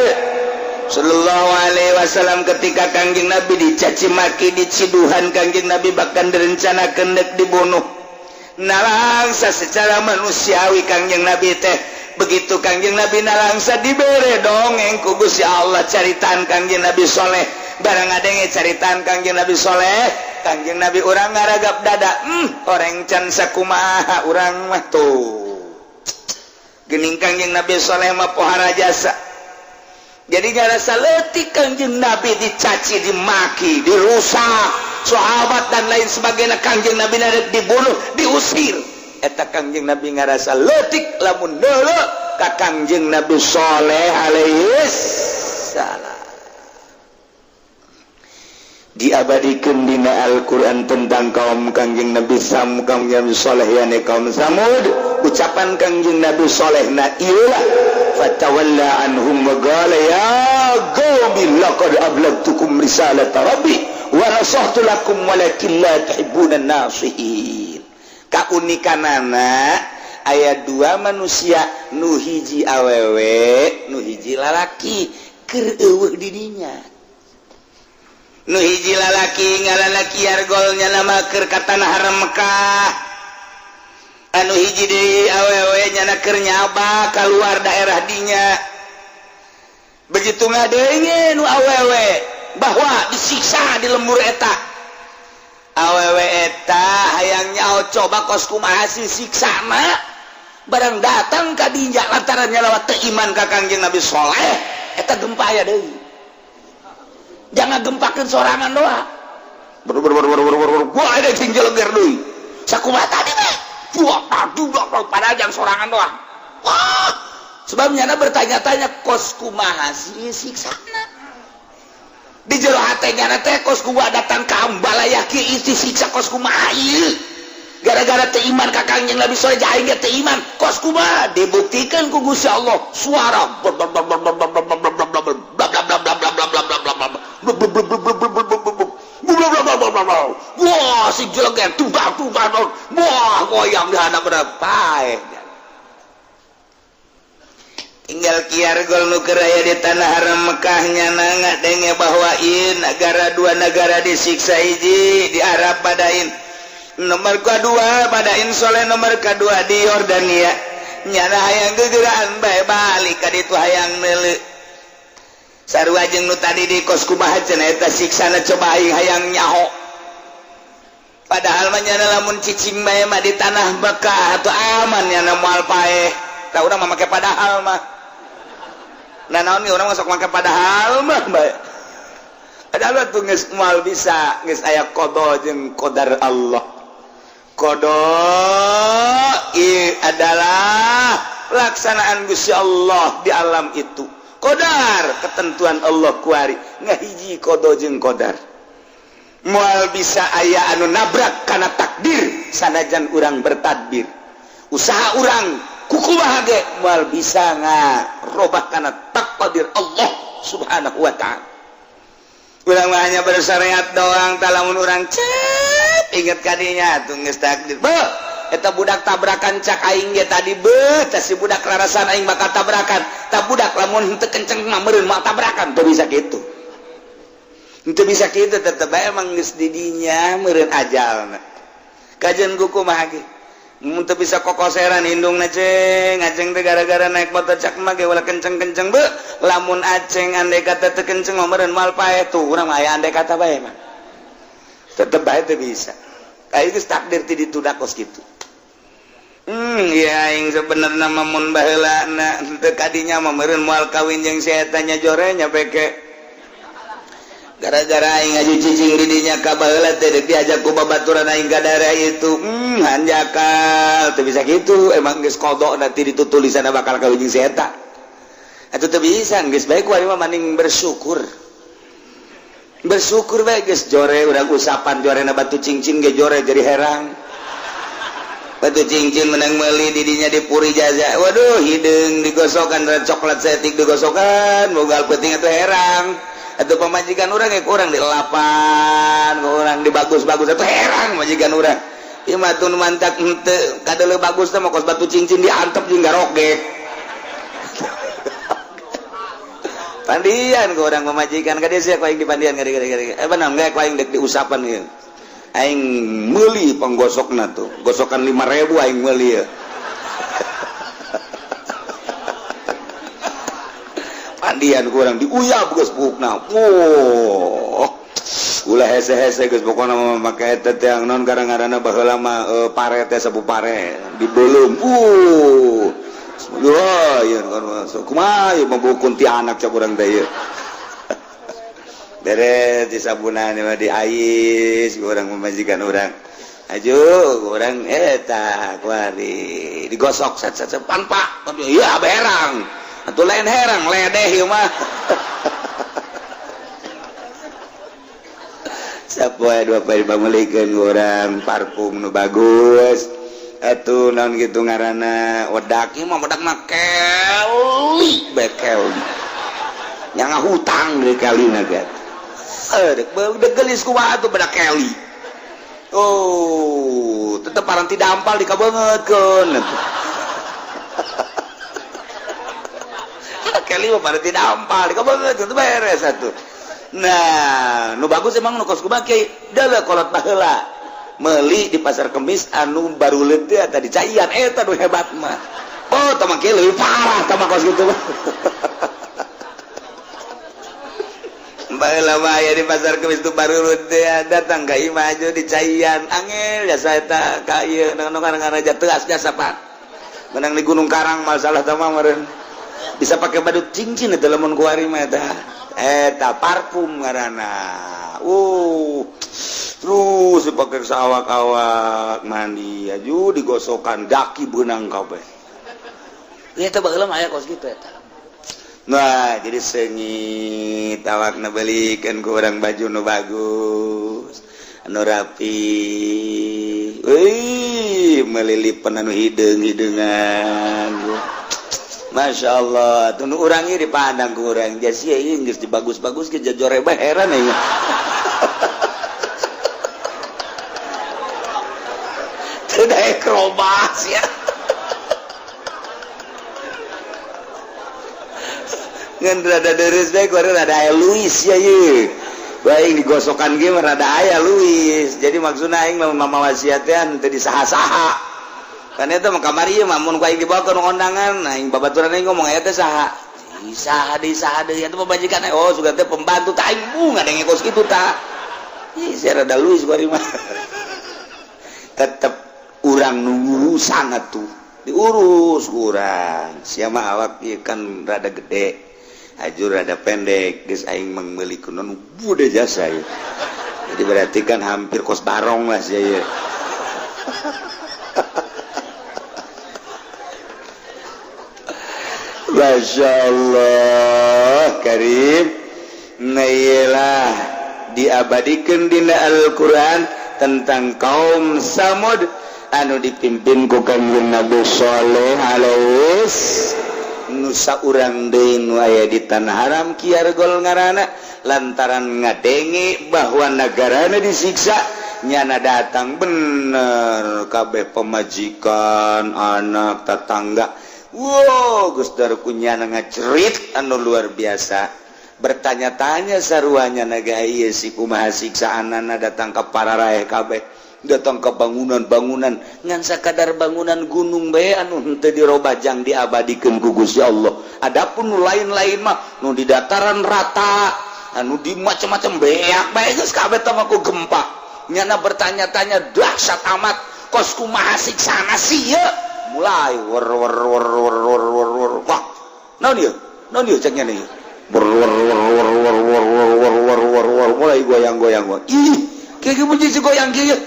sallallahu alaihi wasallam ketika Kangjeng Nabi dicaci maki diciduhan Kangjeng Nabi bahkan direncanakeun deuk dibunuh nalangsa secara manusiawi Kangjeng Nabi teh begitu Kangjeng Nabi nalangsa dibere dongeng ku Gusti Allah caritaan Kangjeng Nabi Soleh barang adenge caritaan Kangjeng Nabi Soleh Kangjeng Nabi urang ngaragap dada orang can sakumaha urang mah tuh geuning Kangjeng Nabi Soleh mah pohara jasa jadi ngarasa leutik Kangjeng Nabi dicaci dimaki dirusak sahabat dan lain sebagainya Kangjeng Nabi narek dibunuh diusir eta Kangjeng Nabi ngarasa leutik lamun deuleu ka Kangjeng Nabi Soleh alaihi salam diabadikeun dina Al-Quran tentang kaum Kangjeng Nabi Sam kaum Nabi Soleh yani kaum Samud ucapan Kangjeng Nabi Soleh na ieulah fatawalla anhum wa qala ya qaumi laqad ablagtukum risalat rabbi wa nasahtu lakum walakin la tuhibbuna nasihin kaunikanana aya dua manusia nu hiji awewe nu hiji lalaki keur eueuh di dinya nu hiji lalaki ngalalaki argolnya nama keur ka tanah haram Mekah anu hiji deui awewe nyana keur nyaba keluar daerah dinya begitu ngadeunge nu awewe bahwa disiksa di lembur eta awewe eta hayang nyaho coba kos kumaha siksa na barang datang ka dinya lantaran nyalawat teu iman ka Kangjeng Nabi Soleh eta gempa aya deui jangan gempakeun sorangan doang gua ada sing jeleger deui sakumaha tadi teh padahal jang sorangan doang wah sebabnya bertanya-tanya kos kumaha siksana di jero hatenya teh kos kumaha datang ka ambalaya kieu isi siksa kos kumaha ieu gara-gara teu iman ka Kangjeng Nabi Soleh jaing teu iman kos kumaha dibuktikan ku Gusti Allah suara si jelegan tubah wah goyang di handap berapa tinggal kiar gol nu keraya di tanah haram Mekahnya nangak denge bahwa negara dua negara disiksa hiji di Arab padain nomor kedua padain soleh nomor kedua di Yordania nyana hayang gegeraan bae balik ka ditu hayang neuleuh sarua jeung nu tadi di kos kumaha cenah eta siksana coba aing hayang nyaho padahal mah nyana lamun cicing bae mah di tanah Mekah atuh aman nyana moal paeh tah urang mah make padahal mah nah naon nih orang masuk make padahal mah bae padahal tuh geus moal bisa geus aya qada jeung qadar Allah qada adalah pelaksanaan Gusti Allah di alam itu qadar ketentuan Allah kuari ngahiji qada jeung qadar moal bisa aya anu nabrak kana takdir sanajan urang bertadbir usaha urang kuku bahage moal bisa ngarobah kana takdir Allah subhanahu wa ta'ala urang mah hanya bersyariat doang talamun urang cep inget kadinya tuh geus takdir beuh eta budak tabrakan cak aing ge tadi beuh tah si budak rarasan aing bakal tabrakan tah budak lamun henteu kenceng mah meureun moal tabrakan teu bisa kitu henteu bisa kitu tetep bae emang geus di dinya meureun ajalna kajian kuku mah ge mun teu bisa kokoseran hindungna ceng aceng teh gara-gara naik motor cak mah ge ulah kenceng-kenceng beuh lamun aceng andai kata teu kenceng mah meureun moal paeh tuh urang mah aya andai kata bae mah tetep bae teu bisa aya geus takdir ti ditu da kos kitu ya aing sebenarnya mah mun baheula teu kadinya mah meureun moal kawin jeung si eta nya jore nya peke gara-gara aing ngaju cicing di dinya ka baheula teh diajak ku babaturan aing ka daerah itu hanjakal teu bisa kitu emang geus qada nanti ditutulisanna bakal kawin jeung si eta atuh teu bisa geus bae ku ari mah mending bersyukur bae geus jore urang usapan jorena batu cincin ge jore jadi herang batu cincin menang meuli di dinya dipuri jaza waduh hideung digosokan coklat setik digosokan bogal peuting atuh herang atau pemajikan orang ya kurang di lapan kurang di bagus-bagus atau herang majikan orang ieu mah tun mantak henteu kadele bagus teh mah kos batu cincin diantep jeung garogek pandian ke orang pemajikan ka dieu sia ku aing dipandian gari-gari beunang ge ku aing dek diusapan ieu aing meuli penggosokna tuh gosokan 5.000 aing meuli ya pandian kurang diuyab geus pupukna ulah hese-hese geus pokona mah make eta teh naon garang-garana baheula mah pare teh sabu pare dibeulem wah ieu kan kumaha ieu mah bukun ti anak cak urang teh ieu beres di sabunan mah diais urang memajikan urang aju urang eta kuari digosok sat-sat panpak iya berang atuh lain herang ledeh ieu mah sapoe dua poe pameulikeun urang parfum nu bagus atuh naon kitu ngaranna wedak ieu mah wedak mah keli bekel nya ngahutang deui kalina get dek gelis kumaha atuh bedak keli oh tetep parang ti dampal dikabeungeutkeun kali mah pada tidak ampal dikabeungeut itu beres atuh nah nu bagus emang nu kos kumaha kiai dalah kolot baheula meuli di pasar kemis anu baru leutik eta di Caian eta nu hebat mah oh tah mah kieu leuwih parah tah mah kos kitu baheula mah aya di pasar kemis tu baru leutik datang ka imah aja di Caian angel jasa eta ka ieu nu ngaranna jatuh jasa Pak menang di Gunung Karang masalah tah mah meureun bisa pakai badut cincin itu lemon kuari mah eta parfum ngaranna terus dipakai sawak-awak mandi aju digosokan daki beunang kabeh eta baheula mah aya kos kitu eta nah jadi sengit awakna beulikeun ku urang baju nu bagus anu rapi melilipan anu hideung-hideungan Masya Allah, tuh orang ini dipandang ke orang jasi ya Inggris dibagus-bagus ke jajore bah heran ya. daek robas ya. Ngan rada deres bae gore rada aya Luis ya ye. Baik digosokan ge rada aya Luis. Jadi maksudna aing mama wasiatnya teu disaha-saha. Kan eta mah kamari mah mun ku aing dibawa ke kondangan, aing babaturan aing ngomong aya teh saha. Saha deui eta pembajikan oh sugan teh pembantu tah aing bunga denge kos kitu tah. Ih saya rada Luis bari mah. Tetep urang nunggu sangat tuh diurus kurang sia mah awak ieu kan rada gede ajur rada pendek geus aing meuli kunaon bude jasa ieu jadi berarti kan hampir kos barong lah sia ieu masyaallah karim nailah diabadikeun dina Al-Qur'an tentang kaum Samud anu dipimpin ku Kanjeng Nabi Shallallahu alaihi nusa urang deui nu aya di tanah haram kiargol ngaranna lantaran ngadenge bahwa nagarana disiksa nyana datang bener kabeh pemajikan anak tetangga wow geus darku nyana ngacerit anu luar biasa bertanya-tanya saruanya naga ieu si kumaha siksaanana datang ka pararae kabeh datang ke bangunan-bangunan ngan sakadar bangunan gunung bae anu henteu dirobah jang diabadikeun ku Gusti Allah adapun nu lain-lain mah nu di dataran rata anu di macam-macam beak bae geus kabeh teh ku gempa nyana bertanya-tanya dahsyat amat kos kumaha siksana sieu mulai wer wah naon ieu cek nyana ieu mulai goyang-goyang ih kayak puji si goyang kieu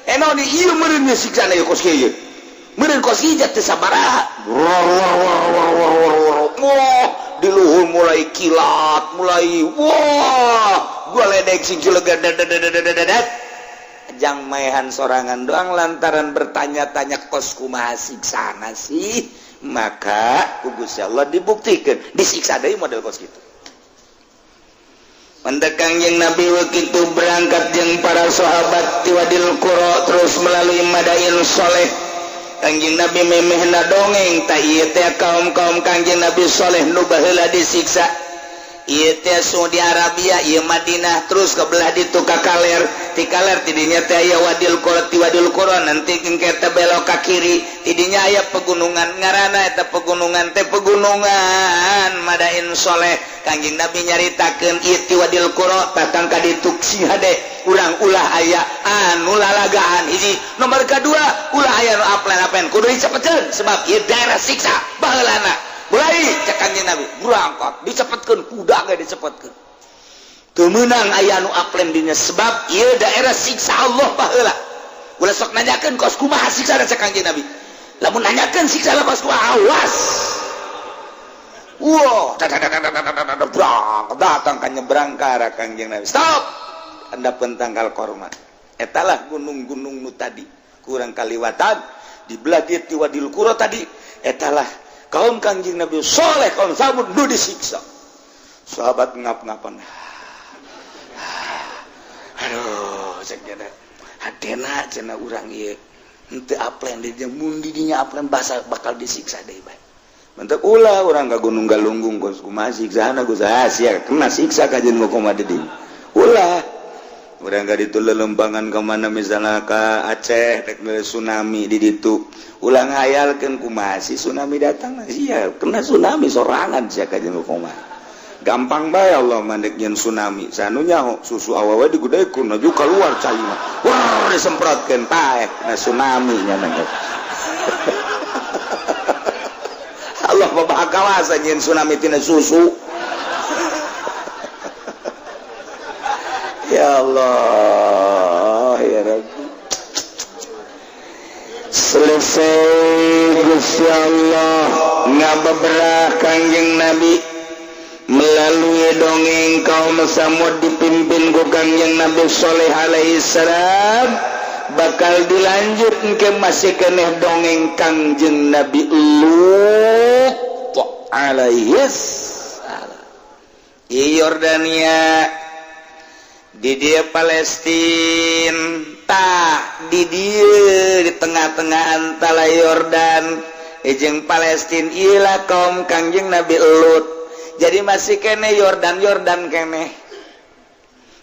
naon ieu meureun nya siksana ieu kos kieu meureun kos ieu teh sabaraha di luhur mulai kilat mulai wah goledek sing cilegan jang maehan sorangan doang lantaran bertanya-tanya kos kumaha siksana sih maka ku Gusti Allah dibuktikan disiksa deui model kos kitu. Mendekang yang Nabi begitu berangkat yang para sahabat tiwadil qura terus melalui Madain Soleh Kangjeng Nabi memehna dongeng ta ieu teh kaum-kaum Kangjeng Nabi Soleh nu baheula disiksa ieu teh Saudi Arabia ieu Madinah terus ke belah ditu ka Kaler ti Kaler tidinya teh aya Wadil Qura ti Wadil Qura nanti engke teh belok ka kiri tidinya aya pegunungan ngaranna eta pegunungan teh pegunungan Madain Soleh Kangjeng Nabi nyaritakeun ieu ti Wadil Qura tatang ka ditu si hade urang ulah aya anu lalagaan hiji nomor kedua ulah aya nu aplen-aplen kudu dicepetkeun sebab ieu daerah siksa baheulana mulai cek Kangjeng Nabi berangkat dicepetkeun kuda ge dicepetkeun teu meunang aya nu aplen dinya sebab ieu daerah siksa Allah baheula ulah sok nanyakeun kos kumaha siksana cek Kangjeng Nabi lamun nanyakeun siksa kos kumaha awas wow datang ka nyebrang ka arah Kangjeng Nabi stop anda pentanggal korma etalah gunung-gunung nu tadi kurang kaliwatan di belah dia ti Wadil Qura tadi etalah kaum Kangjeng Nabi Saleh kaum Samud nu disiksa sahabat ngap-ngapan aduh cek dia hadena cenah urang ieu henteu aplen di mun didinya aplen bakal disiksa deui bae mentek ulah urang ka gunung galunggung kos kumaha siksana Gus sia kena siksa ka jeung kumaha di ulah urang ka ditu lelembangan ka mana misalna ka Aceh rek tsunami di ditu ulah ngayalkeun kumaha si tsunami datang sia kena tsunami sorangan sia ka jeung kumaha gampang bae Allah mandek nyen tsunami sanunya susu awawa digudekeun aju keluar cai mah wah disemprotkeun taek na tsunami nya nangka Allah babah kawasa nyen tsunami tina susu ya Allah ya Rabbi selesai Gusti Allah ngabebrah Kangjeng Nabi melalui dongeng kaum Samud dipimpin ku Kangjeng Nabi Saleh alaihi salam bakal dilanjut ke masih keneh dongeng Kangjeng Nabi Lut alaihi salam di Yordania di dia Palestina di dia di tengah-tengah antara Yordan jeung Palestina ilah kaum Kangjeng Nabi Lut. Jadi masih kene Yordan kene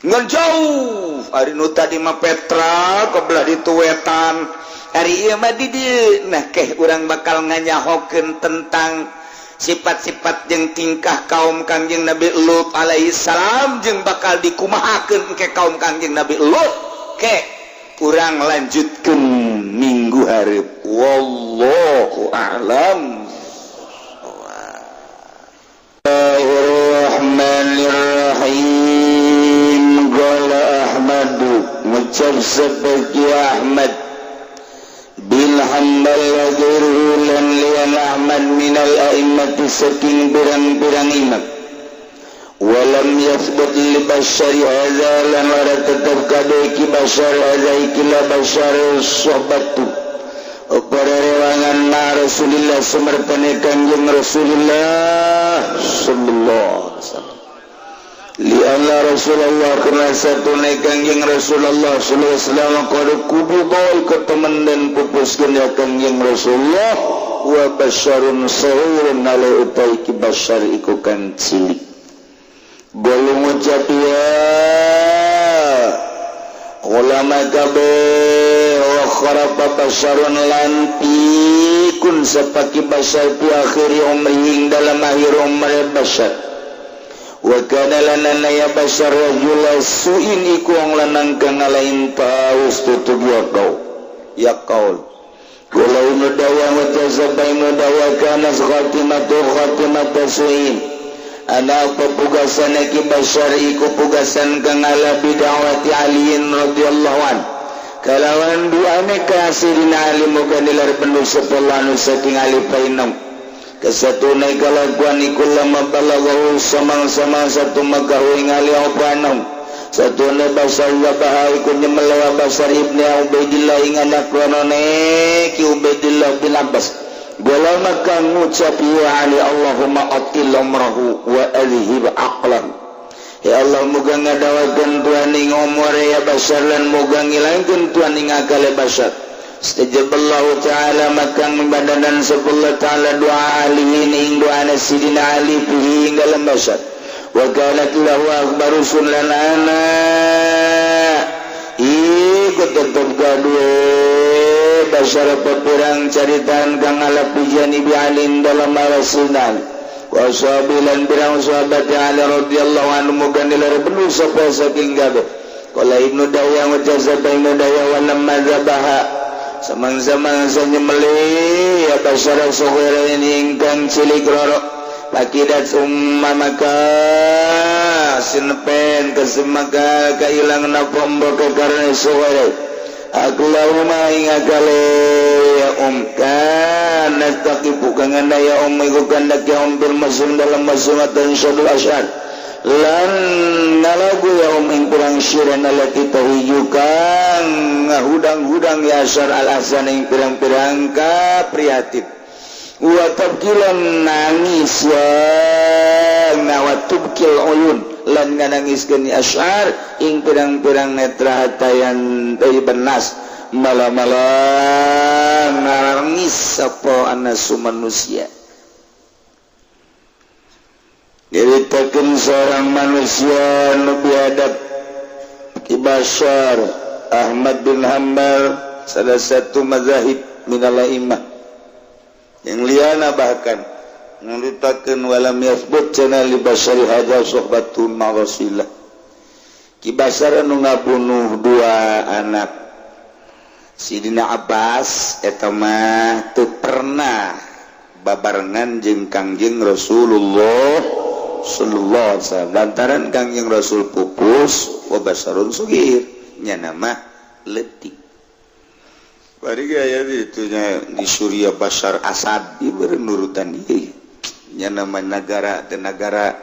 ngan jauh hari nu tadi mah Petra kebelah di tuwetan hari ieu mah di dieu. Nah urang bakal nganyahokeun tentang sifat-sifat jeung tingkah kaum Kangjeng Nabi Lut alaihi salam jeung bakal dikumahakeun ke kaum Kangjeng Nabi Lut. Urang lanjutkeun minggu hareup. Wallahu a'lam. Bismillahirrahmanirrahim. Qala Ahmadu ngucap sebagai Ahmad bin Hanbal ghairuhu lan lian Ahmad minal a'immati saking birang-birang imam. Walam yathbut li bashari hadza lan wara tetap kadeki bashar hadza ikila bashar sohbatu para rewangan ma Rasulillah sumertane Kangjeng Rasulullah sallallahu alaihi wasallam li anna Rasulullah karena satune Kangjeng Rasulullah sallallahu alaihi wasallam qad kubul ketemen dan pupuskeun ya Kangjeng Rasulullah wa basyarun sahirun ala utaiki bashar iku kan cilik. Boleh ngucap ya ulama kabeh wa kharafa basyarun lantikun sepaki basyar fi akhiri umrihing dalam akhir umri basyar wa kana lana ya basyar rajula su'in iku ang lanang kang lain taus tutup ya qaul kula nudawa wa tazabai nudawa kana khatimatu su'in anak pepugasan ki basyar iku pugasan kang ala bidawati aliin radhiyallahu an kalawan duane ka sirina ali muga nilar penuh sepelanu saking ali painam kesatune kalakuan iku lama balaghu samang-samang satu magahu ngali opanam satune basyar wabah iku nyemelawa basyar ibni Ubaidillah ing anak ronone ki Ubaidillah bin Abbas. Bola maka ngucap ya Ali Allahumma atil umrahu wa alhib aqlan. Ya Allah muga ngadawakeun Tuhan ing umur ya Bashar lan muga ngilangkeun Tuhan ing akal Bashar. Istajaballahu ta'ala maka membadanan sepuluh ta'ala doa alihin ing doa Sidina Ali fihi ing dalam Bashar. Wa kanat lahu akbaru sunlan ana ikut tetap gaduh Bashar pepirang caritaan kang ala pijani bi alim dalam Rasulullah wa sahabilan birang sahabat Ali radhiyallahu anhu muga nilar penuh sapa saking kabeh. Qala Ibnu Dawya wa jazaba Ibnu Dawya wa lamma zabaha samang-samang sanyemeli ya Bashar saghirain ingkang cilik roro pakidat umma maka sinepen kesemaka kailang napombo ke karena saghirain Allahumma ingakale ya kan nastaqibu kang anda ya iku kandak ya bil masum dalam masumatan syadul asyad lan nalagu ya ing kurang syiran ala kita hiyukan ngahudang-hudang ya asyar al-ahsan ing pirang-pirang ka prihatin wa tabkilan nangis ya nawatubkil uyun lan nganangiskeun asyar ing pirang-pirang netra hatayan dari benas malam-malam nangis sapa anasu manusia. Diritakeun seorang manusia nu biadab ki Bashar Ahmad bin Hanbal salah satu mazahib minal a'immah yang liana bahkan nuritakeun walam yasbut cenah li Bashari hadza sohbatun ma Rasulillah ki Bashar anu ngabunuh dua anak Sidina Abbas eta mah teu pernah babarengan jeung Kangjeng Rasulullah sallallahu alaihi wasallam lantaran Kangjeng Rasul pupus wa Basharun sugir nya nama leutik bari gaya ditunya di Suriah Bashar Asad diberi nurutan ieu nya nama negara teh negara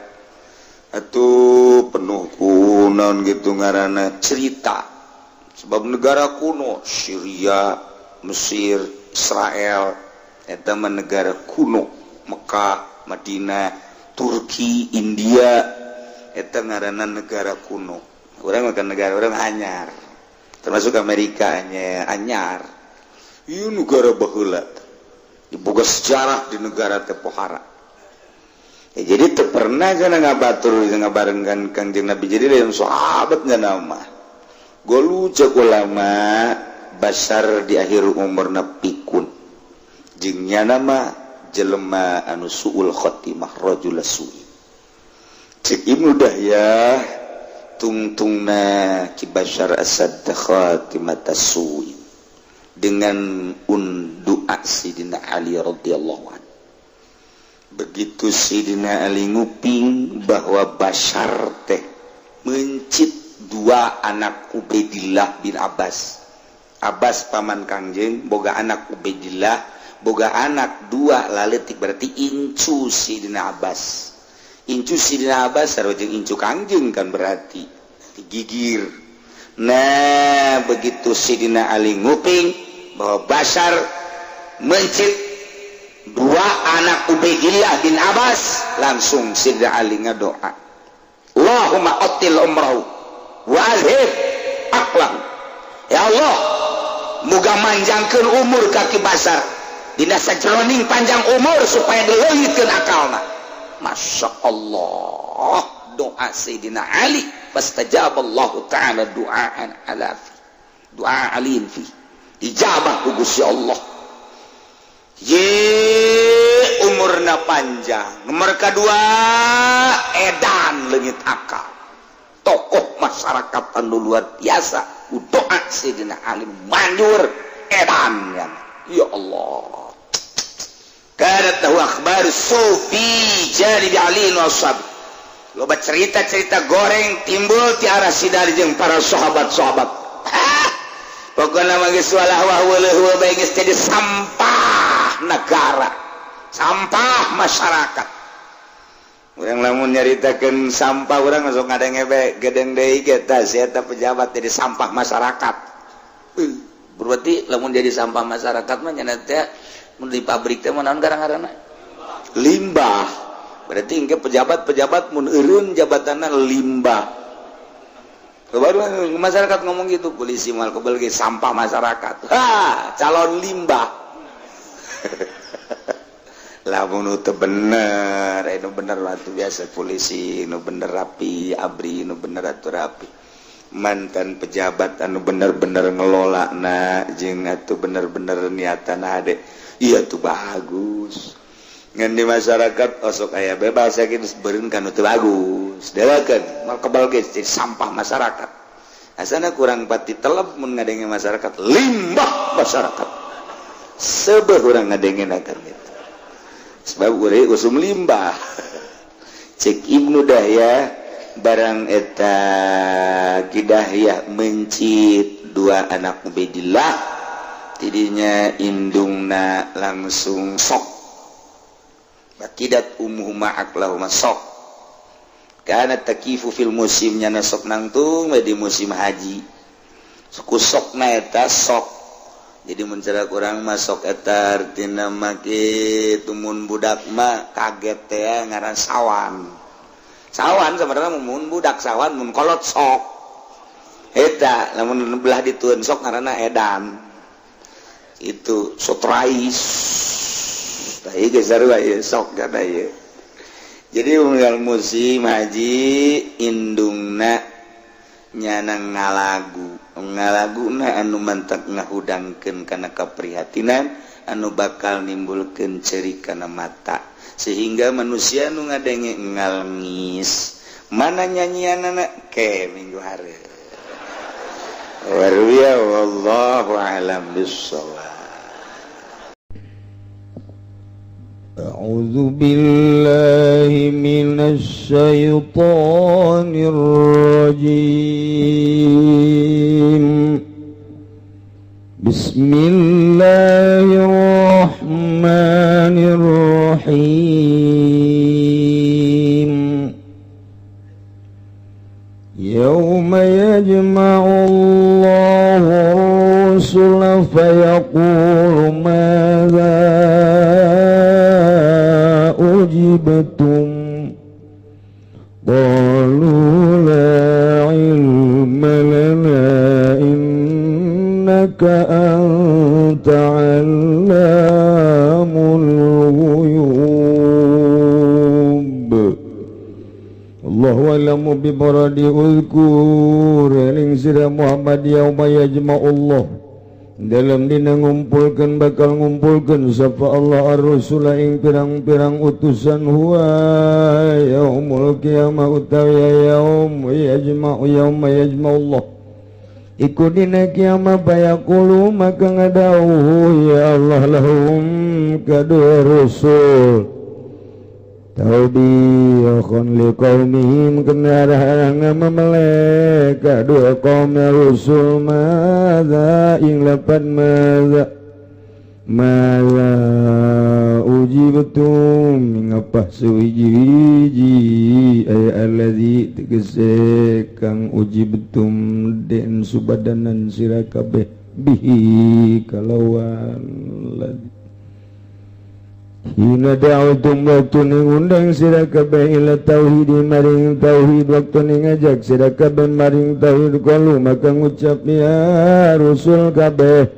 atuh penuh kunaon gitu ngaranna cerita sebab negara kuno Syria Mesir Israel eta mah negara kuno Mekah Madinah Turki India eta ngaranna negara kuno urang makan negara urang anyar termasuk Amerikanya anyar ieu negara baheula diboga sejarah di negara teh pohara. Jadi teu pernah kana ngabatur ngabarengkeun Kangjeng Nabi jadi lain sahabat ngana mah golu cek ulama basar di akhir umurna pikun jeung nyana mah jelema anu suul khotimah rajul su'i. Cek Ibnu Dahyah tungtungna Ki Bashar Asad khatimata su'i dengan doa Sidina Ali radhiyallahu anhu. Begitu Sidina Ali nguping bahwa Bashar teh mencit dua anak Ubaidillah bin Abbas. Abbas paman Kangjeng boga anak Ubaidillah, boga anak dua laletik berarti incu Sidina Abbas. Incu Sidina Abbas sareng incu Kangjeng kan berarti digigir. Nah, begitu Sidina Ali nguping bahwa Bashar mencit dua anak Ubaidillah bin Abbas, langsung Sidina Ali ngadoa, Allahumma atil umrahu wa alhif aqlahu. Ya Allah, muga manjangkeun umur kaki Bashar, dina sajroning panjang umur supaya dileungitkeun akalna. Masya Allah, doa Sayyidina Ali, fastajaballahu ta'ala du'aan ala fi, doa alin fi, ijabah ku Gusti Allah. Umurna panjang. Nomor kedua, edan leungit akal. Tokoh masyarakat anu luar biasa. Doa Sayyidina Ali manjur edan ya. Ya Allah. Kana tahu akhbar sufi jadi Ali wasab. Loba cerita-cerita goreng timbul ti arah sidari jeung para sahabat-sahabat. Pokoknya mah geus walah bae geus jadi sampah negara, sampah masyarakat. Urang lamun nyaritakeun sampah urang masuk ngadenge bae gedeng deui ge tah eta pejabat jadi sampah masyarakat. Berarti lamun jadi sampah masyarakat mah nya teh mun di pabrik teh naon garang-garangna? Limbah. Berarti engke pejabat-pejabat mun eureun jabatanna limbah. Baru masyarakat ngomong gitu, polisi mal kebel ge sampah masyarakat. Calon limbah. Lamun teu bener, anu bener atuh biasa polisi, nu bener rapi, abri nu bener atuh rapi. Mantan pejabat anu bener-bener ngelolana jeung atuh bener-bener niatana hade. Iya tuh bagus. Ngan di masyarakat osok aya bebas saking beureun kan teu bagus. Deukeun mal kebal ge jadi sampah masyarakat. Asana kurang pati telep mun ngadenge masyarakat limbah masyarakat. Sebeuh urang ngadengenakeun kitu. Sebab urang usum limbah. Cek Ibnu Dahyah barang eta Kidahyah mencit dua anak Ubaidillah tidinya indungna langsung sok bakidat umuhuma aklahuma sok kana takifu fil musim nya sok nangtung di musim haji suku sokna eta sok jadi mencerak urang masuk eta artina make tumun budak mah kaget teh ngaran sawan sebenarnya mun budak sawan mun kolot sok eta lamun belah ditueun sok ngaranna edan itu sotrais tah geus sarua ieu sok kada ieu. Jadi unggal musim haji indungna nyana ngalaguna anu mantak ngahudangkeun kana kaprihatinan anu bakal nimbulkeun ceri kana mata sehingga manusia nu ngadenge ngalngis mana nyanyianana ke minggu hari. Warwiya wallahu a'lam bissawab. أعوذ بالله من الشيطان الرجيم بسم الله الرحمن الرحيم يوم يجمع الله الرسل فيقول ماذا أجبتم قالوا لا علم لنا ilamu bi baradi uzkur eling sira Muhammad yauma yajma'ullah dalam dina ngumpulkeun bakal ngumpulkeun sapa Allah ar-rusula ing pirang-pirang utusan huwa yaumul qiyamah utawi yaum yauma yajma'ullah iku dina kiamat bayaqulu maka ngadawuh ya Allah lahum kadua rusul taubiyakun liqaumihim kenarahang memelek kadua kaum rusul madza ing lapan madza ujibtum ngapah suwiji ay alladzi tegese kang ujibtum den subadanan sira kabeh bihi kalawan ladzi hina da'utum waktu ning undang sira kabeh ila tauhid maring tauhid waktu ning ngajak sira kabeh maring tauhid qalu maka ngucap ya rusul kabeh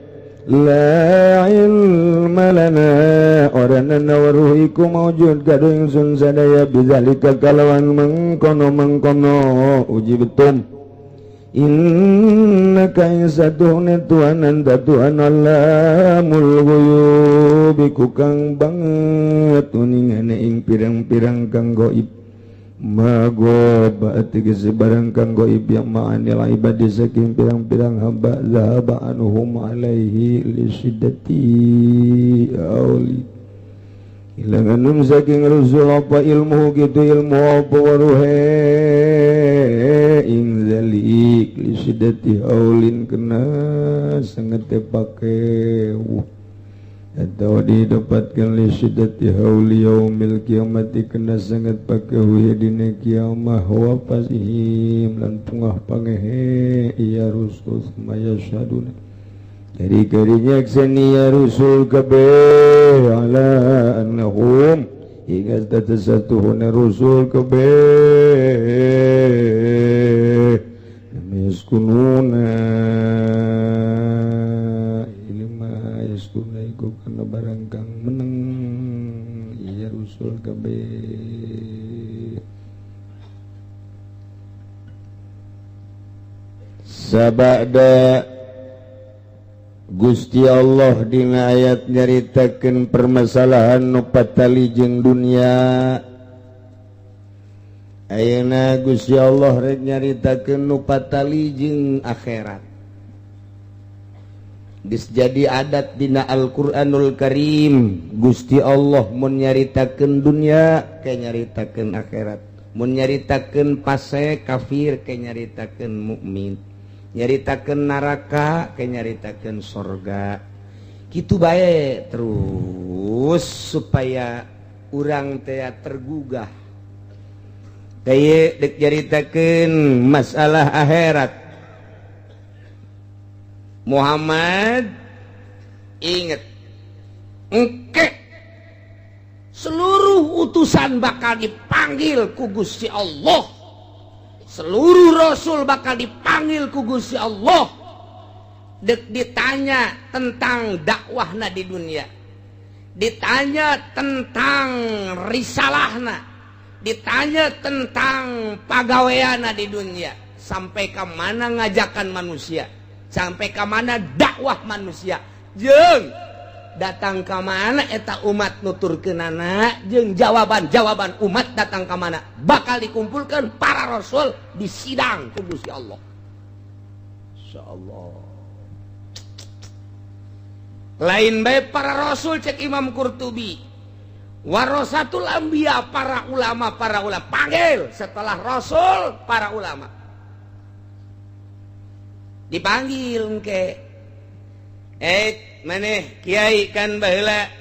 la ilma lana orana waruh iku maujud kadu ingsun sadaya bizalika kalawan mengkono uji betum innaka insatuhne Tuhan anta Tuhan alamul ghuyubi kukang banget uningane ing pirang-pirang kang gaib magoba tegese barang kang gaib yang ma'anil ibadi saking pirang-pirang hamba zahaba anuhum alaihi lisidati auli ilanganum saking rusul apa ilmu gitu ilmu apa waruhe ing zalik lisidati aulin kena sangat tepake atau didapatkan lisidati hauli yaumil kiamati kena sangat pakai huya dina kiamah wa pasihim lan pungah pangehe iya rusul semaya syaduna dari karinya aksani ya rusul kabeh ala annahum hingga tatasatuhuna rusul kabeh yaskununa ilma yaskuna iku kana barang kang meneng ya rusul kabeh sabada Gusti Allah dina ayat nyaritakeun permasalahan nu patali jeung dunia ayeuna Gusti Allah rek nyaritakeun nu patali jeung akhirat geus jadi adat dina Al-Qur'anul Karim Gusti Allah mun nyaritakeun dunia kayak nyaritakeun akhirat mun nyaritakeun fase kafir kayak nyaritakeun mukmin nyaritakeun neraka kayak nyaritakeun surga kitu bae terus supaya urang teh tergugah kaye dek nyaritakeun masalah akhirat Muhammad inget engke seluruh utusan bakal dipanggil ku Gusti Allah seluruh rasul bakal dipanggil ku Gusti Allah dek ditanya tentang dakwahna di dunia ditanya tentang risalahna ditanya tentang pagaweana di dunia sampai ke mana ngajakan manusia sampai ke mana dakwah manusia jeung datang ke mana eta umat nuturkeunana jeung jawaban umat datang ke mana bakal dikumpulkan para rasul di sidang ku Gusti Allah insyaallah lain bae para rasul cek Imam Qurtubi warasatul anbiya para ulama panggil setelah rasul para ulama dipanggil engke maneh kiai kan baheula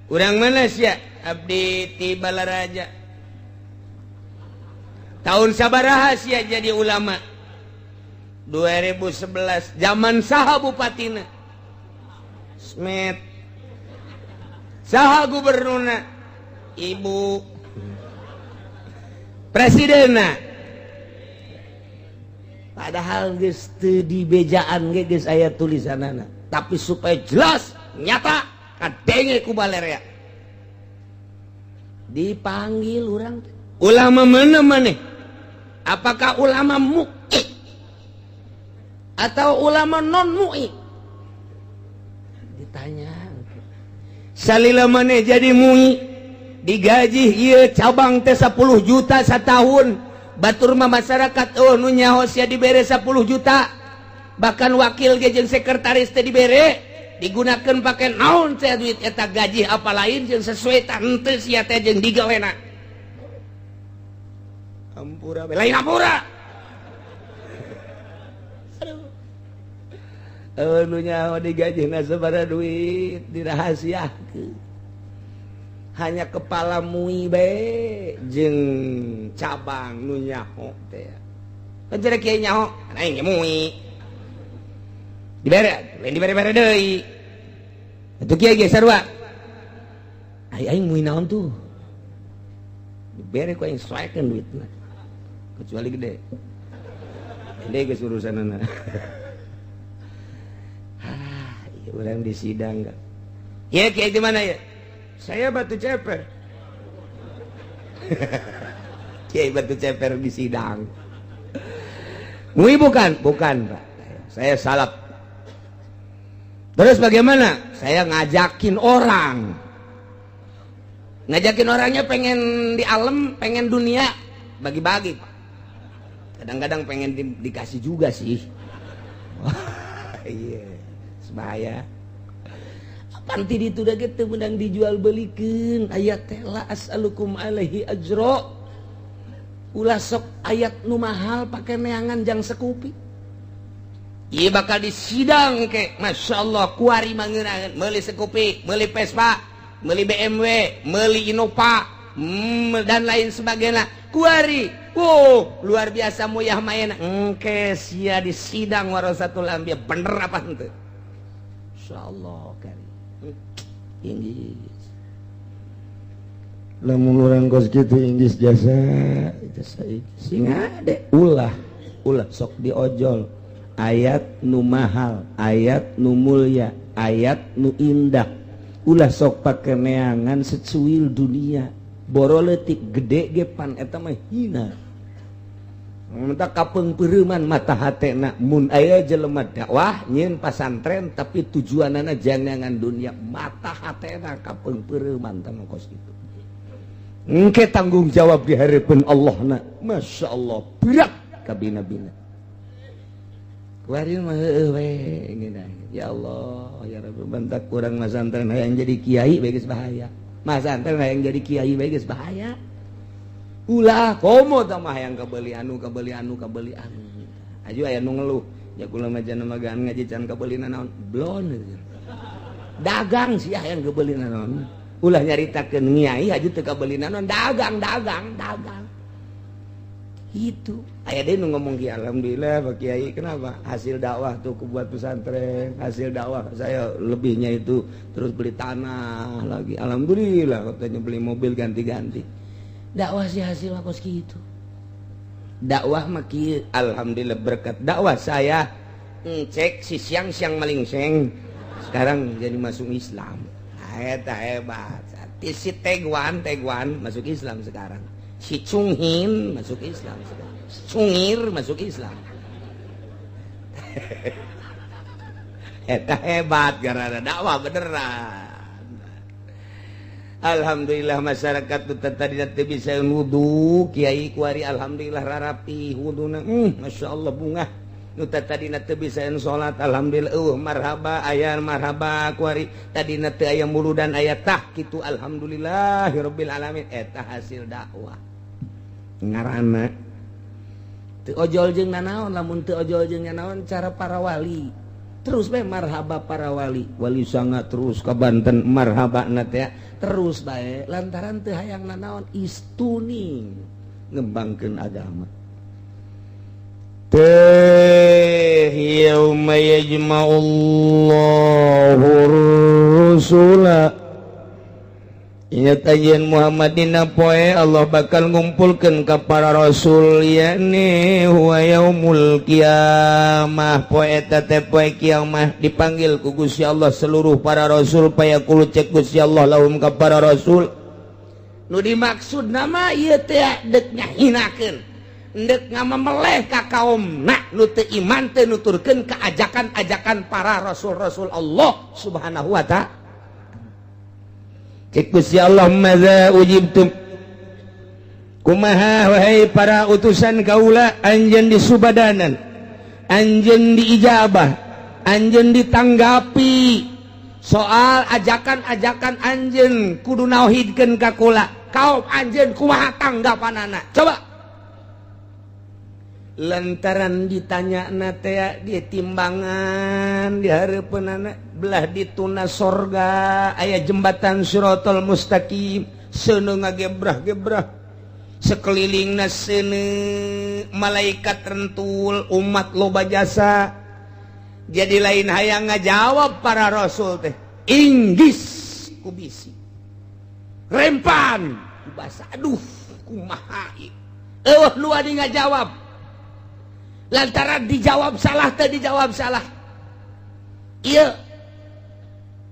urang mana sia abdi ti Balaraja tahun sabaraha sia jadi ulama 2011 zaman saha bupatina Smet saha gubernurna ibu presidenna padahal geus teu dibejaan ge geus aya tulisanana tapi supaya jelas nyata kadenge ku balerea dipanggil urang ulama mana maneh Apakah ulama mu'i atau ulama non mu'i? Ditanya. Salila maneh jadi mu'i, digaji ieu cabang teh 10 juta setahun. Batur mah masyarakat nu nyaho sia dibere 10 juta. Bahkan wakil ge jeung sekretaris teh dibere, digunakeun pake naon teh duit eta gaji apa lain jeung sesuai tante sia teh jeung digawena. Ampura lain ampura. Nu nyaho digajihna sabaraha duit dirahasiakeun. Hanya kepala MUI bae jeung cabang nu nyaho teh. Kan jere kieu nyaho, aing ge MUI. Dibere, lain dibere-bere deui. Atuh kieu ge sarua. Aing MUI naon tuh? Dibere ku aing soekeun duitna. Kecuali gede. Gede geus urusanana. Orang di sidang enggak? Ya kiai di mana ya? Saya Batu Ceper. Kiai Batu Ceper di sidang. MUI bukan? Bukan, Pak. Saya salap. Terus bagaimana? Saya ngajakin orang. Ngajakin orangnya pengen di alam, pengen dunia, bagi-bagi, Pak. Kadang-kadang pengen dikasih juga sih. Iya, bahaya. Panti ditu da gitu menang dijual belikan ayat tela as'alukum alaihi ajro. Ulah sok ayat nu mahal pakai neangan jang sekupi. Iya bakal disidang ke, masya Allah kuari mangeunangan meuli sekupi, meuli Vespa, meuli BMW, meuli Innova, dan lain sebagainya. Kuari. Luar biasa moyah main engke sia di sidang warasatul anbiya bener apa henteu? Insyaallah kali. Inggis. Lamun urang kos kitu Inggis jasa sing ade ulah sok diojol. Ayat nu mahal, ayat nu mulya, ayat nu indah. Ulah sok pake neangan secuil dunia. Boro leutik gede ge pan eta mah hina. Minta kapeungpeureman mata hatena mun aya jelema dakwah nyeun pasantren tapi tujuanana jangan dunia, mata hatena kapeungpeureman tama kos kitu. Engke tanggung jawab di hareupeun Allahna. Masyaallah berat ka bina-bina. Kuari mah heueuh we ngina. Ya Allah, ya Rabbi bantak urang masantren hayang jadi kiai bae geus bahaya. Masantren hayang jadi kiai bae geus bahaya. Ulah komo tah mah hayang kabeli anu. Aju aya nu ngeluh, ya kula mah jangan magaan ngaji can kabelina naon? Blon. Dagang sih hayang kabelina naon. Ulah nyaritakeun nyai aju teu kabelina naon, dagang. Itu. Aya deui nu ngomong ki alhamdulillah Pak Kiai, kenapa? Hasil dakwah tuh buat pesantren, hasil dakwah saya lebihnya itu terus beli tanah lagi. Alhamdulillah katanya beli mobil ganti-ganti. Dakwah sih hasil kos gitu. Dakwah mah kieu alhamdulillah berkat dakwah saya cek si siang malingseng sekarang jadi masuk Islam. Eta hebat. Si Tegwan masuk Islam sekarang. Si Cunghin masuk Islam sekarang. Cungir masuk Islam. Eta hebat gara-gara dakwah beneran. Alhamdulillah masyarakat tu tadi teh bisa wudu kiai kuari alhamdulillah rarapi wuduna masya Allah bunga nu tadi teh bisa salat alhamdulillah marhaba aya marhaba kuari tadi teh aya muludan aya tah kitu alhamdulillahirabbil alamin eta hasil dakwah ngaranna teu ojol jeung nanaon lamun teu ojol jeung nanaon cara para wali terus bae marhaba para wali sanga terus ka Banten marhaba na teh terus bae lantaran teu hayang nanaon istuning ngembangkeun agama teh yauma yajma'ullahu rusula. Ingat ajian Muhammadina poe Allah bakal ngumpulkeun ka para rasul yakni huwa yaumul qiyamah poe eta teh poe kiamah dipanggil ku Gusti Allah seluruh para rasul payaqulu cek Gusti Allah lahum ka para rasul nu dimaksud nama ieu teh deuk nyahinakeun ndek ngameleh ka kaum nu teu iman teu nuturkeun ka ajakan-ajakan para rasul-rasul Allah Subhanahu wa ta'ala. Cek Gusti Allah, madza ujibtum, kumaha wahai para utusan kaula, anjeun disubadanan, anjeun diijabah, anjeun ditanggapi soal ajakan-ajakan anjeun kudu nauhidkeun ka kula. Kaum anjeun kumaha tanggapanana? Coba. Lantaran ditanya teh di timbangan di hareupeunana belah dituna sorga aya jembatan Siratal Mustaqim seuneu ngagebrah-gebrah sekelilingna seuneu malaikat rentul umat loba jasa. Jadi lain hayang ngajawab para rasul teh inggis ku bisi rempan ku basa aduh kumaha ieu eueuh nu adi ngajawab lantaran dijawab salah teh dijawab salah. Ieu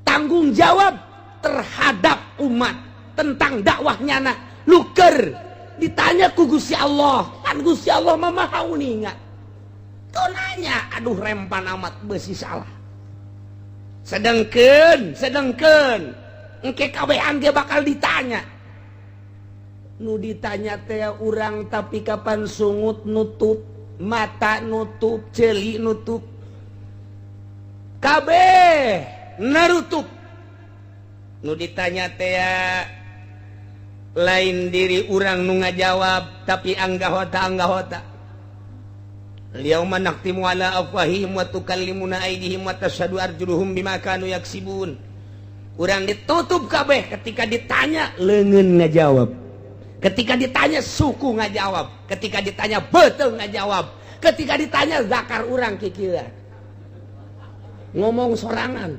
tanggung jawab terhadap umat tentang dakwahnya na luker ditanya ku Gusti Allah, kan Gusti Allah mah maha uninga. Kau nanya aduh rempan amat besi salah. Sedengkeun engke kabehan ge bakal ditanya. Nu ditanya teh urang tapi kapan sungut nutup mata nutup, celi nutup, kabeh narutup. Nu ditanya teh lain diri urang nu ngajawab tapi anggahota. Liyauma naqtimu ala afwahihim wa tukallimuna aydihim wa tashhadu arjuluhum bima kanu yaksibun. Urang ditutup kabeh ketika ditanya leungeun ngajawab. Ketika ditanya suku ngajawab, ketika ditanya betul ngajawab, ketika ditanya zakar urang kikieu. Ngomong sorangan.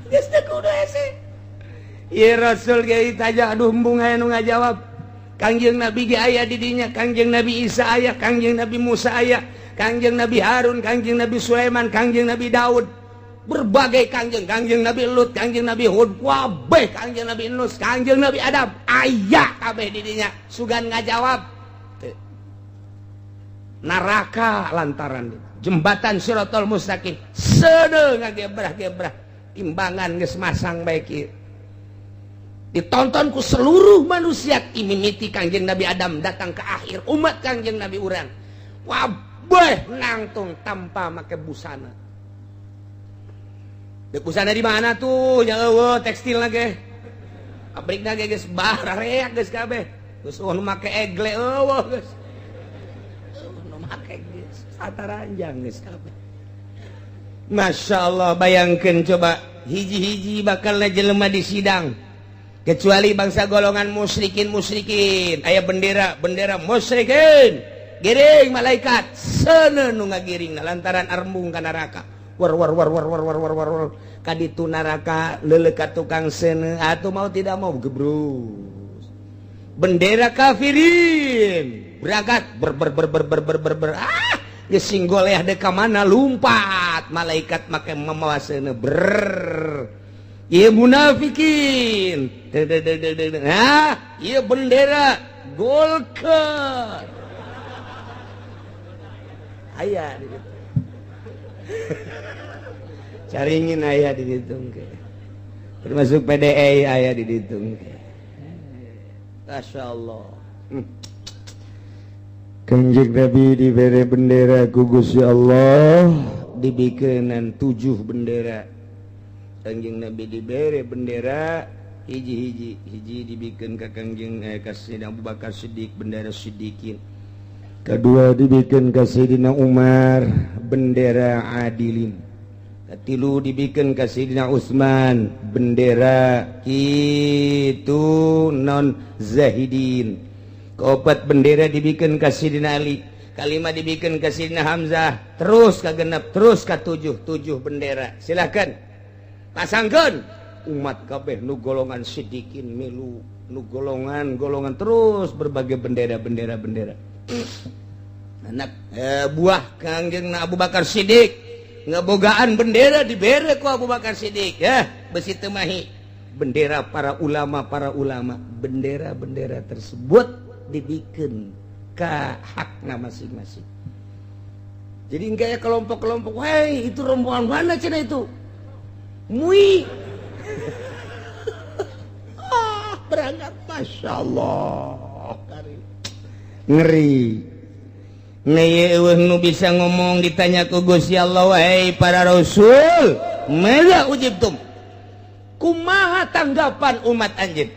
Geus teu kudu hese. Ieu Rasul ge ditanya aduh embung aya nu ngajawab. Kangjeng Nabi ge aya di dinya, Kangjeng Nabi Isa aya, Kangjeng Nabi Musa aya, Kangjeng Nabi Harun, Kangjeng Nabi Sulaiman, Kangjeng Nabi Daud. Berbagai kangjeng Nabi Lut, kangjeng Nabi Hud, kabeh kangjeng Nabi Nus, kangjeng Nabi Adam, aya kabeh di dinya sugan ngajawab. Neraka lantaran jembatan Siratal Mustaqim seuneu ngagebrah-gebrah timbangan geus masang bae kieu. Ditonton ku seluruh manusia imimiti kangjeng Nabi Adam datang ke akhir umat kangjeng Nabi urang. Wabeh nangtung tanpa make busana. Dek busana di mana tuh? Ya eueuh tekstil lagi. Pabrikna ge geus bareak geus kabeh. Geus nu make egle eueuh geus. Nu make geus sataranjang geus kabeh. Masyaallah, bayangkeun coba hiji-hiji bakalna jelema di sidang. Kecuali bangsa golongan musyrikin. Aya bendera musyrikin. Giring malaikat seuneu nu ngagiringna lantaran arembung ka neraka. War kaditu neraka leuleuh tukang seuneu atuh mau tidak mau gebrus. Bendera kafirin berangkat ber geus singgoleh dek ka mana lumpat malaikat make mamawa seuneu ieu munafikin ieu bendera golkar aya di ditu. Caringin aya di ditu ke. Termasuk PDI aya di ditu ke. Masyaallah. Kanjeng Nabi dibere bendera ku Gusti Allah, dibikeunan 7 bendera. Kanjeng Nabi dibere bendera hiji dibikeun ka Kanjeng ka Sayyidina Abu Bakar Siddiq bendera Siddiqin. Kedua dibikeun ka Sayyidina Umar bendera Adilin. Katilu dibikeun ka Sayyidina Utsman bendera kitu non Zahidin. Kaopat bendera dibikeun ka Sayyidina Ali, kalima dibikeun ka Sayyidina Hamzah, terus ka genep, terus ka 7 bendera. Silakan pasangkeun umat kabeh nu golongan Siddiqin milu nu golongan terus berbagai bendera. Anak buah Kangjeng Abu Bakar Siddiq ngabogaan bendera dibere ku Abu Bakar Siddiq ya besi teu mahi bendera para ulama bendera-bendera tersebut dibikin ke hakna masing-masing. Jadi kayak kelompok-kelompok, wah itu rombongan mana cina itu? Mui. Berangkat, masya Allah, ngeri. Nu bisa ngomong ditanya ku Gusti Allah, wahai para rasul, mada ujibtum? Kumaha tanggapan umat anjeun?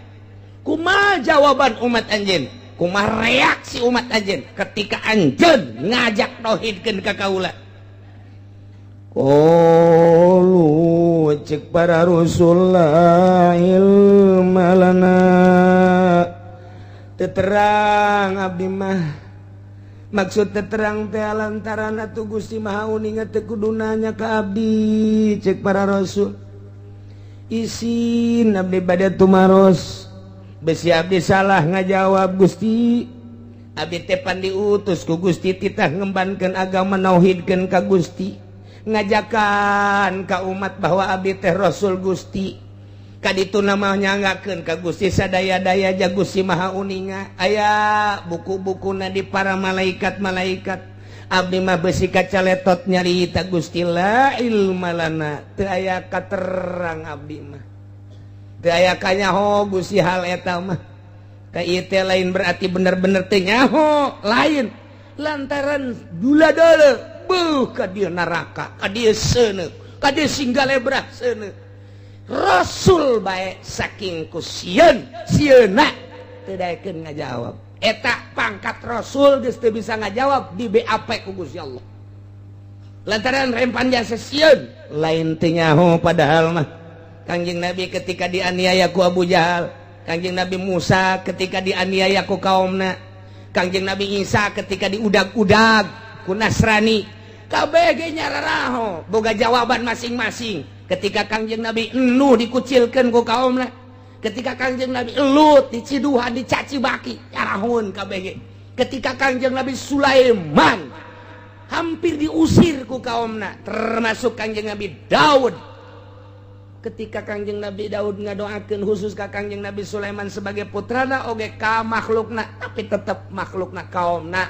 Kumaha jawaban umat anjeun? Kumaha reaksi umat anjeun ketika anjeun ngajak tauhidkeun ka kaula? Qalu cek para rasul la ilma lana, terang abdi mah maksud terang teh lantaran atuh Gusti Maha Uninga teu kudu nanya ka abdi cek para rasul. Isin abdi bade tumaros besi abdi salah ngajawab Gusti. Abdi teh pan diutus ku Gusti titah ngembankeun agama nauhidkeun ka Gusti, ngajakan ka umat bahwa abdi teh rasul Gusti. Kaditu nama nyanggakeun ka Gusti sadaya-daya ja Gusti Maha Uninga. Aya buku-bukuna di para malaikat-malaikat. Abdi mah besi kacaletot nyarita Gusti la ilma lana, teu aya katerang abdi mah. Teu aya kanyaho Gusti hal eta mah. Ka ieu teh lain berarti bener-bener teu nyaho, lain. Lantaran dula-dula beuh ka dieu neraka, ka dieu seuneu, ka dieu singgalebrah seuneu. Rasul bae saking ku sieun sieuna teu daekeun ngajawab. Eta pangkat rasul geus teu bisa ngajawab di BAP ku Gusti Allah. Lantaran rempan jasa sieun, lain teu nyaho padahal mah. Kangjeng Nabi ketika dianiaya ku Abu Jahal, Kangjeng Nabi Musa ketika dianiaya ku kaumna, Kangjeng Nabi Isa ketika diudag-udag ku Nasrani, kabeh ge nyararaho boga jawaban masing-masing. Ketika Kangjeng Nabi Nuh dikucilkeun ku kaumna, ketika Kangjeng Nabi Lut diciduhan dicaci baki nyarahun kabeh ge. Ketika Kangjeng Nabi Sulaiman hampir diusir ku kaumna, termasuk Kangjeng Nabi Daud. Ketika Kangjeng Nabi Daud ngadoakeun khusus ka Kangjeng Nabi Sulaiman sebagai putrana oge ka makhlukna, tapi tetep makhlukna kaumna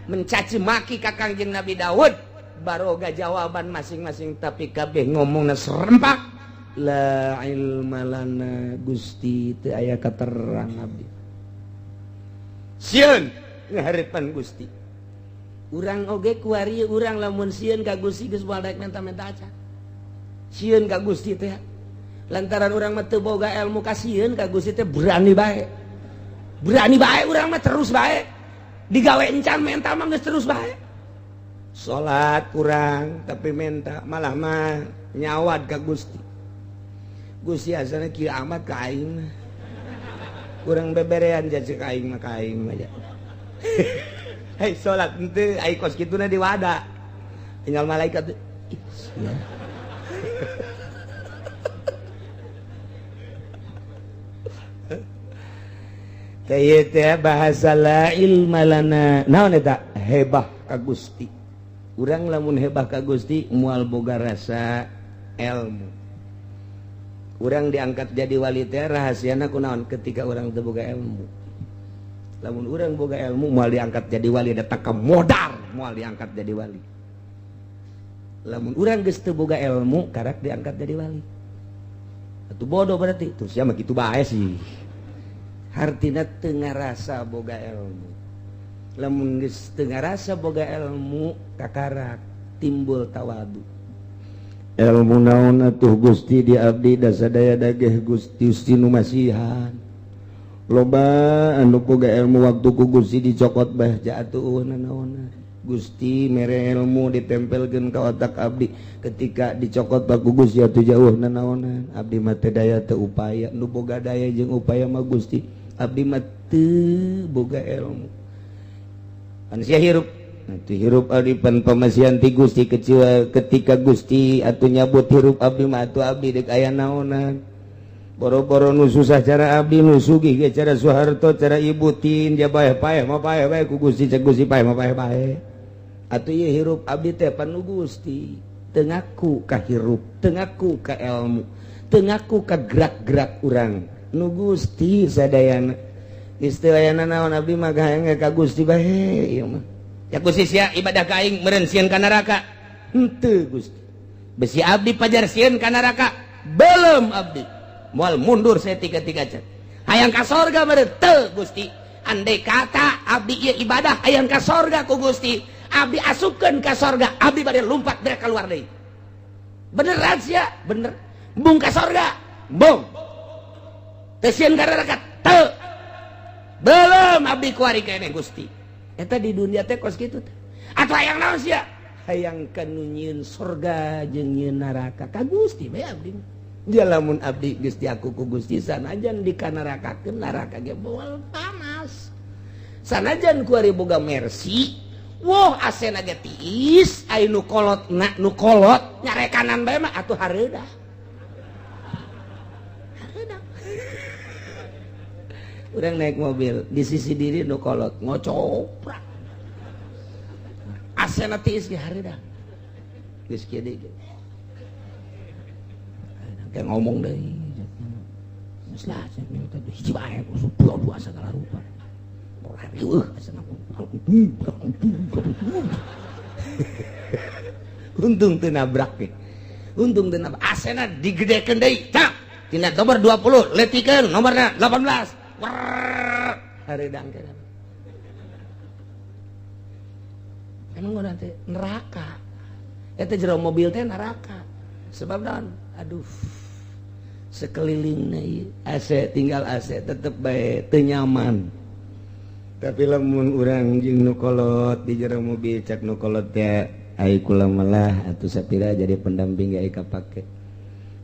mencaci maki ka Kangjeng Nabi Daud. Baroga jawaban masing-masing tapi kabeh ngomongna serempak. La ilma lana Gusti teu aya katerang abdi. Sieun ngaharepan Gusti. Urang oge kuari urang lamun sieun ka Gusti geus moal daek menta-menta acan. Sieun ka Gusti teh lantaran urang mah teu boga ilmu ka sieun ka Gusti teh berani bae. Berani bae urang mah terus bae. Digawe encan menta mah geus terus bae. Salat kurang tapi menta malah mah nyawad ka Gusti. Gusti asana kieu amat ka aing. Kurang beberean jadi ka aing mah ka aing mah. Hei salat henteu ai kos kituna di wada. Tinggal malaikat. Ya. Teu teh bahasa la ilma lana. Naon eta? Hebah ka Gusti. Urang lamun hebah ka Gusti moal boga rasa ilmu. Urang diangkat jadi wali teh rahasiana kunaon ketika urang teu boga ilmu. Lamun urang boga ilmu moal diangkat jadi wali da taka modal moal diangkat jadi wali. Lamun urang geus teu boga ilmu karak diangkat jadi wali. Atuh bodoh berarti. Tuh sia mah kitu bae sih. Hartina teu ngarasa boga ilmu. Lamun geus teu ngarasa boga ilmu kakarak timbul tawadu. Ilmu naon atuh Gusti di abdi da sadaya dageh Gusti nu masihan. Loba anu boga ilmu waktu ku Gusti dicokot bah jaatuh nanaonna. Gusti mere ilmu ditempelkeun ka otak abdi ketika dicokot ba ku Gusti atuh jauh nanaonan. Abdi mah teu daya teu upaya, nu boga daya jeung upaya mah Gusti. Abdi mah teu boga ilmu. Manusia hirup, itu hirup abdi pan pamasihan ti Gusti ketika Gusti atuh nyabut hirup abdi mah atuh abdi dek aya naonan. Boro-boro nu susah cara abdi nu sugih ge cara Soeharto cara Ibu Tin dia paeh mah paeh bae ku Gusti cek Gusti paeh mah paeh bae. Atuh ieu hirup abdi teh panu Gusti. tengaku ka hirup, tengaku ka ilmu, tengaku ka gerak-gerak urang. Nu Gusti sadayana. Istilahna naon abdi mah hayang ka Gusti bae ieu mah. Ya Gusti sia ibadah ka aing meureun sieun ka neraka. Henteu Gusti. Besi abdi pajar sieun ka neraka. Belum abdi. Moal mundur saya tiga-tiga can. Hayang ka sorga meureun teu Gusti. Andai kata abdi ieu ibadah hayang ka sorga ku Gusti, abdi asupkeun ka sorga, abdi bade lumpat dari keluar deui. Beneran sia, bener. Bung ka sorga, bung. Teu sieun ka neraka teu. Belum abdi kuari keneh Gusti. Eta di dunia teh kos kitu teh. Atuh hayang naon sia? Hayang ka nu nyieun sorga jeung nyieun neraka ka Gusti bae abdi. Dia lamun abdi Gusti aku ku Gusti sanajan di ka nerakakeun neraka ge moal panas. Sanajan kuari boga mercy, woh asena ge tiis, ai nu kolot nyare kanan bae mah atuh hareudah. Urang naik mobil di sisi diri nu kolot ngocoprak. Asena tiis ge hareudah. Geus kieu deui. Kayak ngomong deui. Geus lah minta hiji bae dua segala rupa. Riweuh asana. Untung teu nabrak ge. Untung teu nabrak. Asena digedekeun deui. Cak. Tina nomor 20 letikeun nomorna 18. Hareudang kana. Emang urang teh neraka. Eta jero mobil teh neraka. Sebab naon? Aduh. Sekelilingna ieu AC tinggal AC tetep bae teu nyaman. Tapi lamun urang jeung nu kolot di jero mobil cak nu kolot teh ai kula malah atuh sapira jadi pendamping ge ai kapake.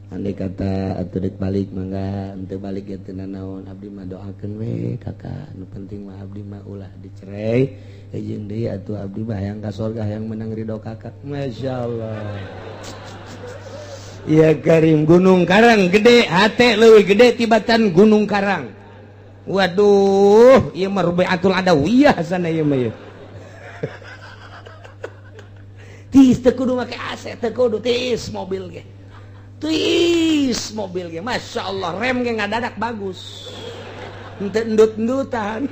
Andai kata atuh deuk balik mangga henteu balik ya teu nanaon abdi mah doakeun we kakak nu penting mah abdi mah ulah dicerai jeung deui atuh abdi mah hayang ka surga hayang menang ridho kakak. Masyaallah. Ya Karim Gunung Karang gede hate leuwih gede tibatan Gunung Karang. Waduh, ieu mah Rubaiatul Adawiyah sana ieu mah. Tis teu kudu make AC teu kudu tis mobil ge. Tis mobil ge, masya Allah rem ge ngadadak bagus, ente endut-endutan.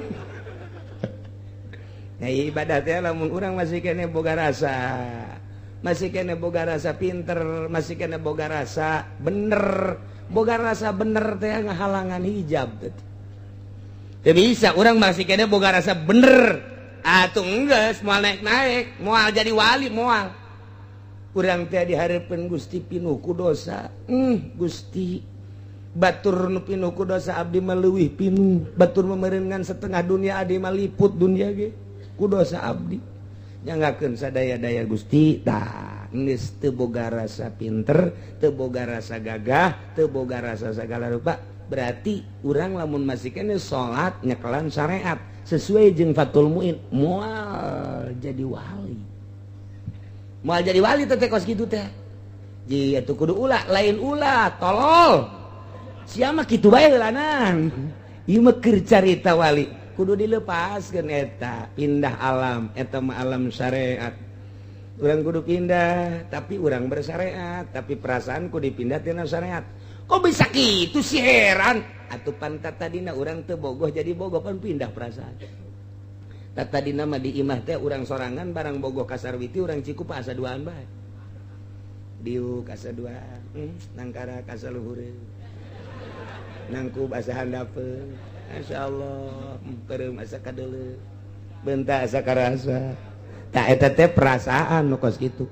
Ya ibadah teh lamun urang masih kene boga rasa, masih kene boga rasa pinter, masih kene boga rasa bener, boga rasa bener teh ngahalangan hijab teh. Teu bisa urang masih kene boga rasa bener, atuh enggeus moal naik-naik, moal jadi wali moal. Urang teh dihareupeun Gusti pinuh ku dosa. Gusti batur nu pinuh ku dosa abdi mah leuwih pinuh. Batur memereungan setengah dunia abdi mah liput dunia ge ku dosa abdi. Nyangakeun sadaya-daya Gusti. Tah, geus teu boga rasa pinter, teu boga rasa gagah, teu boga rasa sagala rupa. Berarti urang lamun masih kene salat nyekelan syariat sesuai jeung Fathul Muin moal jadi wali. Moal jadi wali teh kos kitu teh. Ji atuh kudu ulah, lain ulah, tolol. Sia mah kitu bae heulanan. Ieu mah keur carita wali. Kudu dilepaskeun eta, pindah alam, eta mah alam syariat. Urang kudu pindah, tapi urang bersyariat, tapi perasaan kudu dipindah tina syariat. Kok bisa kitu sih heran? Atuh pantat tadina urang teu bogoh jadi bogoh pan pindah perasaan. Tadi nama di imah teh urang sorangan barang bogoh kasarwiti urang Cikupa asa duaan bae. Diuk asa duaan, nangkara asa luhureun. Nangkub asa handapeun. Masyaallah, peureum asa kadeuleu. Beunta asa karasa. Tah eta teh perasaan nu kos kitu.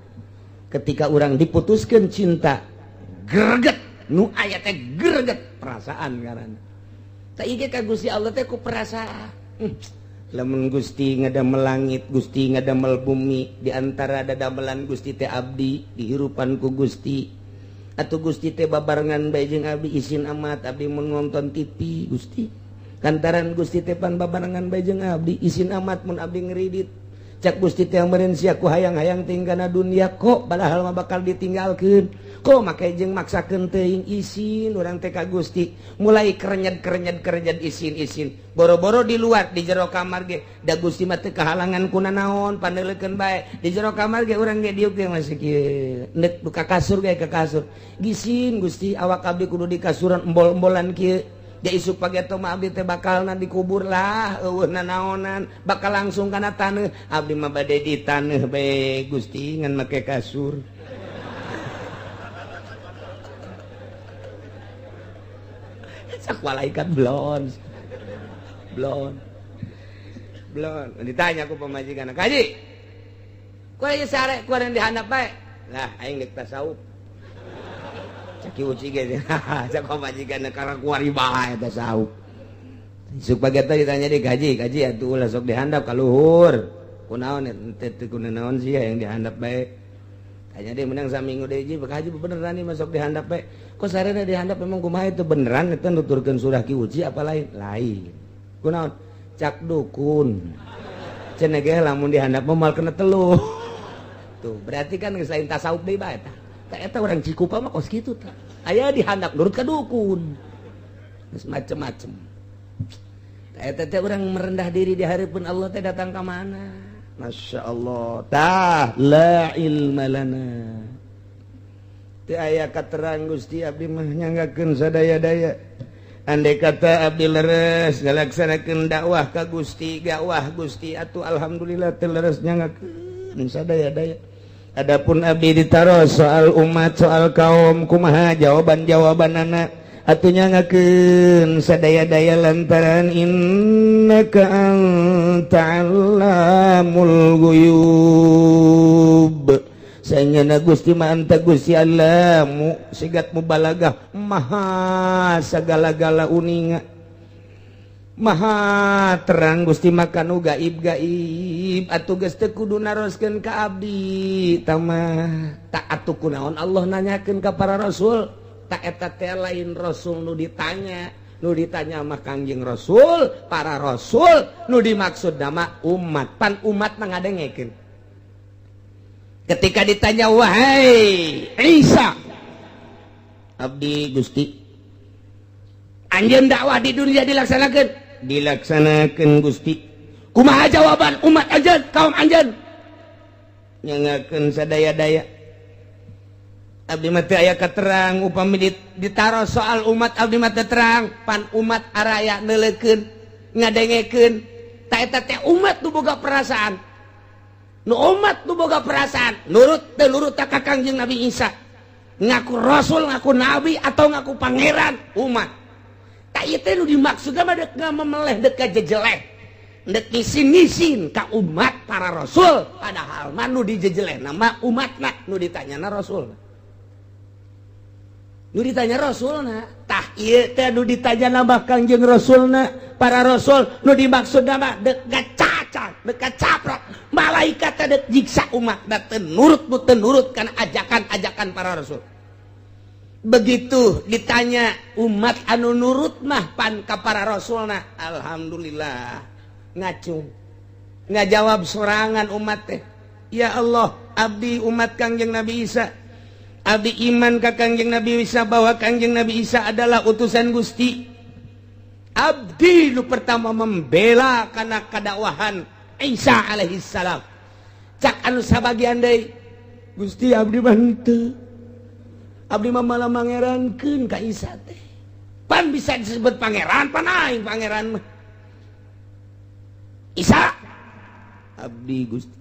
Ketika urang diputuskeun cinta, greget nu aya teh greget perasaan ngaranna. Tah ieu ka Gusti Allah teh ku perasaan. Lamun Gusti ngadamel langit, Gusti ngadamel bumi, di antara dadamelan Gusti teh abdi dihirupan ku Gusti. Atuh Gusti teh babarengan bae jeung abdi izin amat abdi mun nonton TV Gusti. Lantaran Gusti teh pan babarengan bae jeung abdi izin amat mun abdi ngridit. Cak Gusti teh meureun sia ku hayang-hayang tinggalna dunia kok padahal mah bakal ditinggalkeun. kok make jeung maksakeun teuing isin urang teh ka Gusti mulai kerenyet isin boro-boro di luar di jero kamar ge da Gusti mah teu kahalangan ku nanaon pandeuleukeun bae di jero kamar ge urang ge diuk ge masih kieu neuk ka kasur ge ka kasur gisin Gusti awak abdi kudu di kasuran embol-embolan kieu da isuk pageto mah abdi teh bakalna dikubur lah eueuh nanaonan bakal langsung kana taneuh abdi mah bade di taneuh bae Gusti ngan make kasur. Sak malaikat blon ditanya ku pamajikan kaji ku aya sare ku ada dihandap bae lah aing geus tasawuf caki uci ge cak pamajikan karena kuari bae tasawuf isuk pagi teh ditanya di kaji atuh ulah sok dihandap ka luhur kunaon teh kunaon sia yang dihandap bae tanya deh menang saminggu deh ji baka haji beneran nih masuk dihandap pe kok sarena dihandap memang kumaha itu beneran itu nuturkeun surah ki uji apa lain kunaon cak dukun cenah ge lamun dihandap mah moal kena teluh tuh berarti kan geus lain tasawuf deui bae tah eta urang Cikupa mah kos kitu tah aya dihandap nurut ka dukun geus macem-macem eta teh urang merendah diri di hareupeun Allah teh datang ka mana. Masya Allah tah la ilma lana teu aya katerang Gusti abdi mah nyanggakeun sadaya-daya andai kata abdi leres ngalaksanakeun dakwah ka Gusti atuh alhamdulillah teu leres nyanggakeun sadaya-daya adapun abdi ditaros soal umat soal kaum kumaha jawaban-jawabanana atuh nyangakeun sadaya-daya lantaran innaka anta'allamul ghuyub saenyana Gusti mah anta Gusti Allamu sigat mubalagah maha sagala-gala uninga maha terang Gusti mah kanu gaib atuh geus teu kudu naroskeun ka abdi tamah tak atuh kunaon Allah nanyakeun ka para rasul tak eta teh lain rasul nu ditanya mah Kangjeng Rasul para rasul nu dimaksud nama umat pan umat mah ngadengekeun ketika ditanya wahai Isa abdi Gusti anjeun dakwah di dunia dilaksanakeun Gusti kumaha jawaban umat anjeun kaum anjeun nyangakeun sadaya-daya abdi mah teu aya katerang upami ditaruh soal umat abdi mah teu terang pan umat araya neuleukeun ngadengekeun ta eta teh umat nu boga perasaan nurut teu nurut ka Kangjeng Nabi Isa ngaku rasul ngaku nabi atau ngaku pangeran umat ta ieu teh nu dimaksudna mah deuk ngamemeleh deuk ka jejeleh deuk ngisin ka umat para rasul padahal mah nu dijejeleh nama umatna nu ditanyana rasul nu ditanya rasulna tah ieu teh nu ditanya nama Kangjeng Rasulna para rasul nu dimaksud nama deuk gacacan deuk gacaprok malaikat teh deuk jiksa umat da teu nurut kana ajakan para rasul begitu ditanya umat anu nurut mah pan ka para rasulna alhamdulillah ngacung ngajawab sorangan umat teh ya Allah abdi umat Kangjeng Nabi Isa abdi iman ka Kangjeng Nabi Isa bahwa Kangjeng Nabi Isa adalah utusan Gusti abdi nu pertama membela kana kadakwahan Isa alaihi salam cak anu sabagian deui Gusti abdi mah henteu abdi mah malah mangerankeun ka Isa teh pan bisa disebut pangeran pan aing pangeran mah Isa abdi Gusti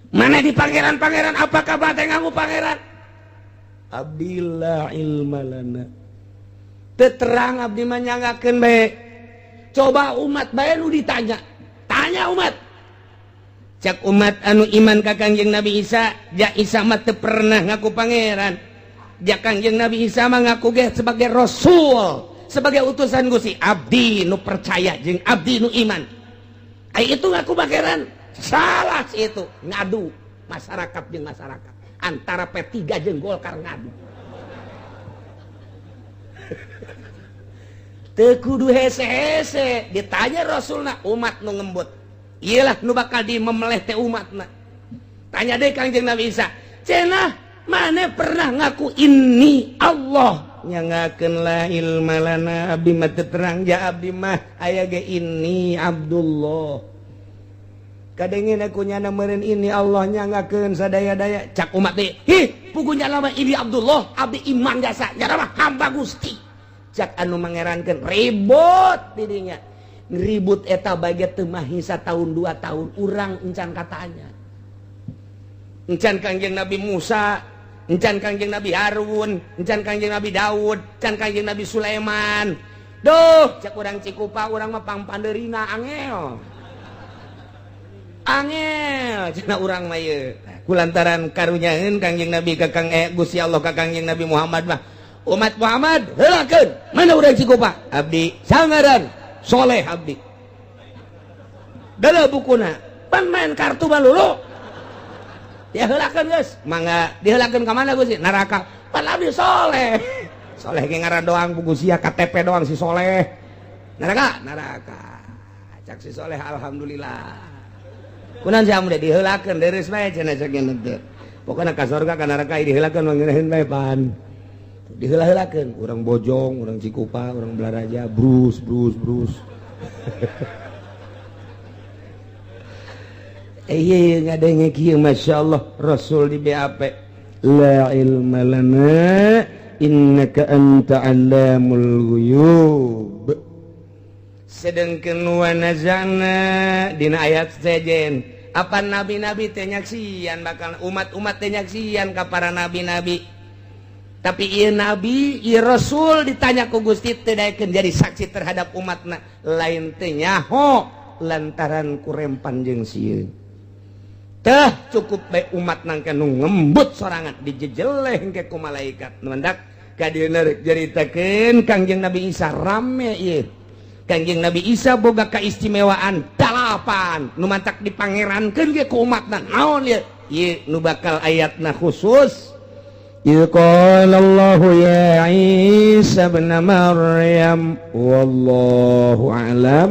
mana di pangeran apakah bate ngaku pangeran abdillah ilma lana terang abdi manyanggakeun bae coba umat bae nu ditanya tanya umat cak umat anu iman ka Kangjeng Nabi Isa ja Isa mah teu pernah ngaku pangeran ja Kangjeng Nabi Isa mah ngaku ge sebagai rasul sebagai utusan Gusti abdi nu percaya jeung abdi nu iman ai itu ngaku pangeran salah si itu ngadu masyarakat jeung masyarakat antara P3 jeung Golkar ngadu teu kudu hese-hese ditanya rasulna umat nu ngembut iyalah nu bakal dimemeleh teh umatna tanya deh Kangjeng Nabi Isa cenah mana pernah ngaku ini Allah nyangakeunlah ilmalana abdi mah terang ja abdi mah aya ge ini Abdullah kadengin aku nyana meureun ini Allah nyangakeun sadaya-daya cak umat teh pugunya lama ini Abdullah abdi iman jasa jara mah hamba Gusti cak anu mangerankeun ribut didinya ribut eta baget teu mah hisa tahun 2 tahun urang encan katanya encan Kangjeng Nabi Musa encan Kangjeng Nabi Harun, encan Kangjeng Nabi Daud, encan Kangjeng Nabi Sulaiman. Duh, cek urang Cikupa, urang mah pangpandeurina angel. Angel, cenah urang mah ieu. Kulantaran karunyaeun Kangjeng Nabi ka Gusti Allah ka Kangjeng Nabi Muhammad mah. Umat Muhammad, heulakeun. Mana urang Cikupa? Abdi sangaran soleh abdi. Dala bukuna, pan main kartu balulu. Dia helakeun geus mangga dihelakeun ka mana Gusti neraka pan abdi soleh soleh ge ngaran doang buku sia KTP doang si soleh neraka cak si soleh alhamdulillah kunaon si amun dihelakeun deureus bae cenah cek teu pokona ka surga ka neraka dihelakeun mangeureun bae pan diheula-heulakeun urang Bojong urang Cikupa urang Blaraja brus ngadenge kieu masyaallah Rasul di BAP la ilma lana innaka anta allamul ghuyub sedengkeun wa nazana dina ayat sejen apa nabi-nabi teh nyaksian bakal umat-umat teh nyaksian ka para nabi-nabi tapi ieu nabi ieu rasul ditanya ku Gusti teu daekeun jadi saksi terhadap umatna lain teh nyaho lantaran kurempan jeung sieun tah cukup bae umat nangka nu ngembut sorangan dijejeleh engke ku malaikat mendak ka dieuna rek jaritakeun Kangjeng Nabi Isa rame ieu Kangjeng Nabi Isa boga kaistimewaan 8 nu mantak dipangerankeun ge ku umatna naon ieu ieu nu bakal ayatna khusus Allahu ya Isa ibn Maryam wallahu a'lam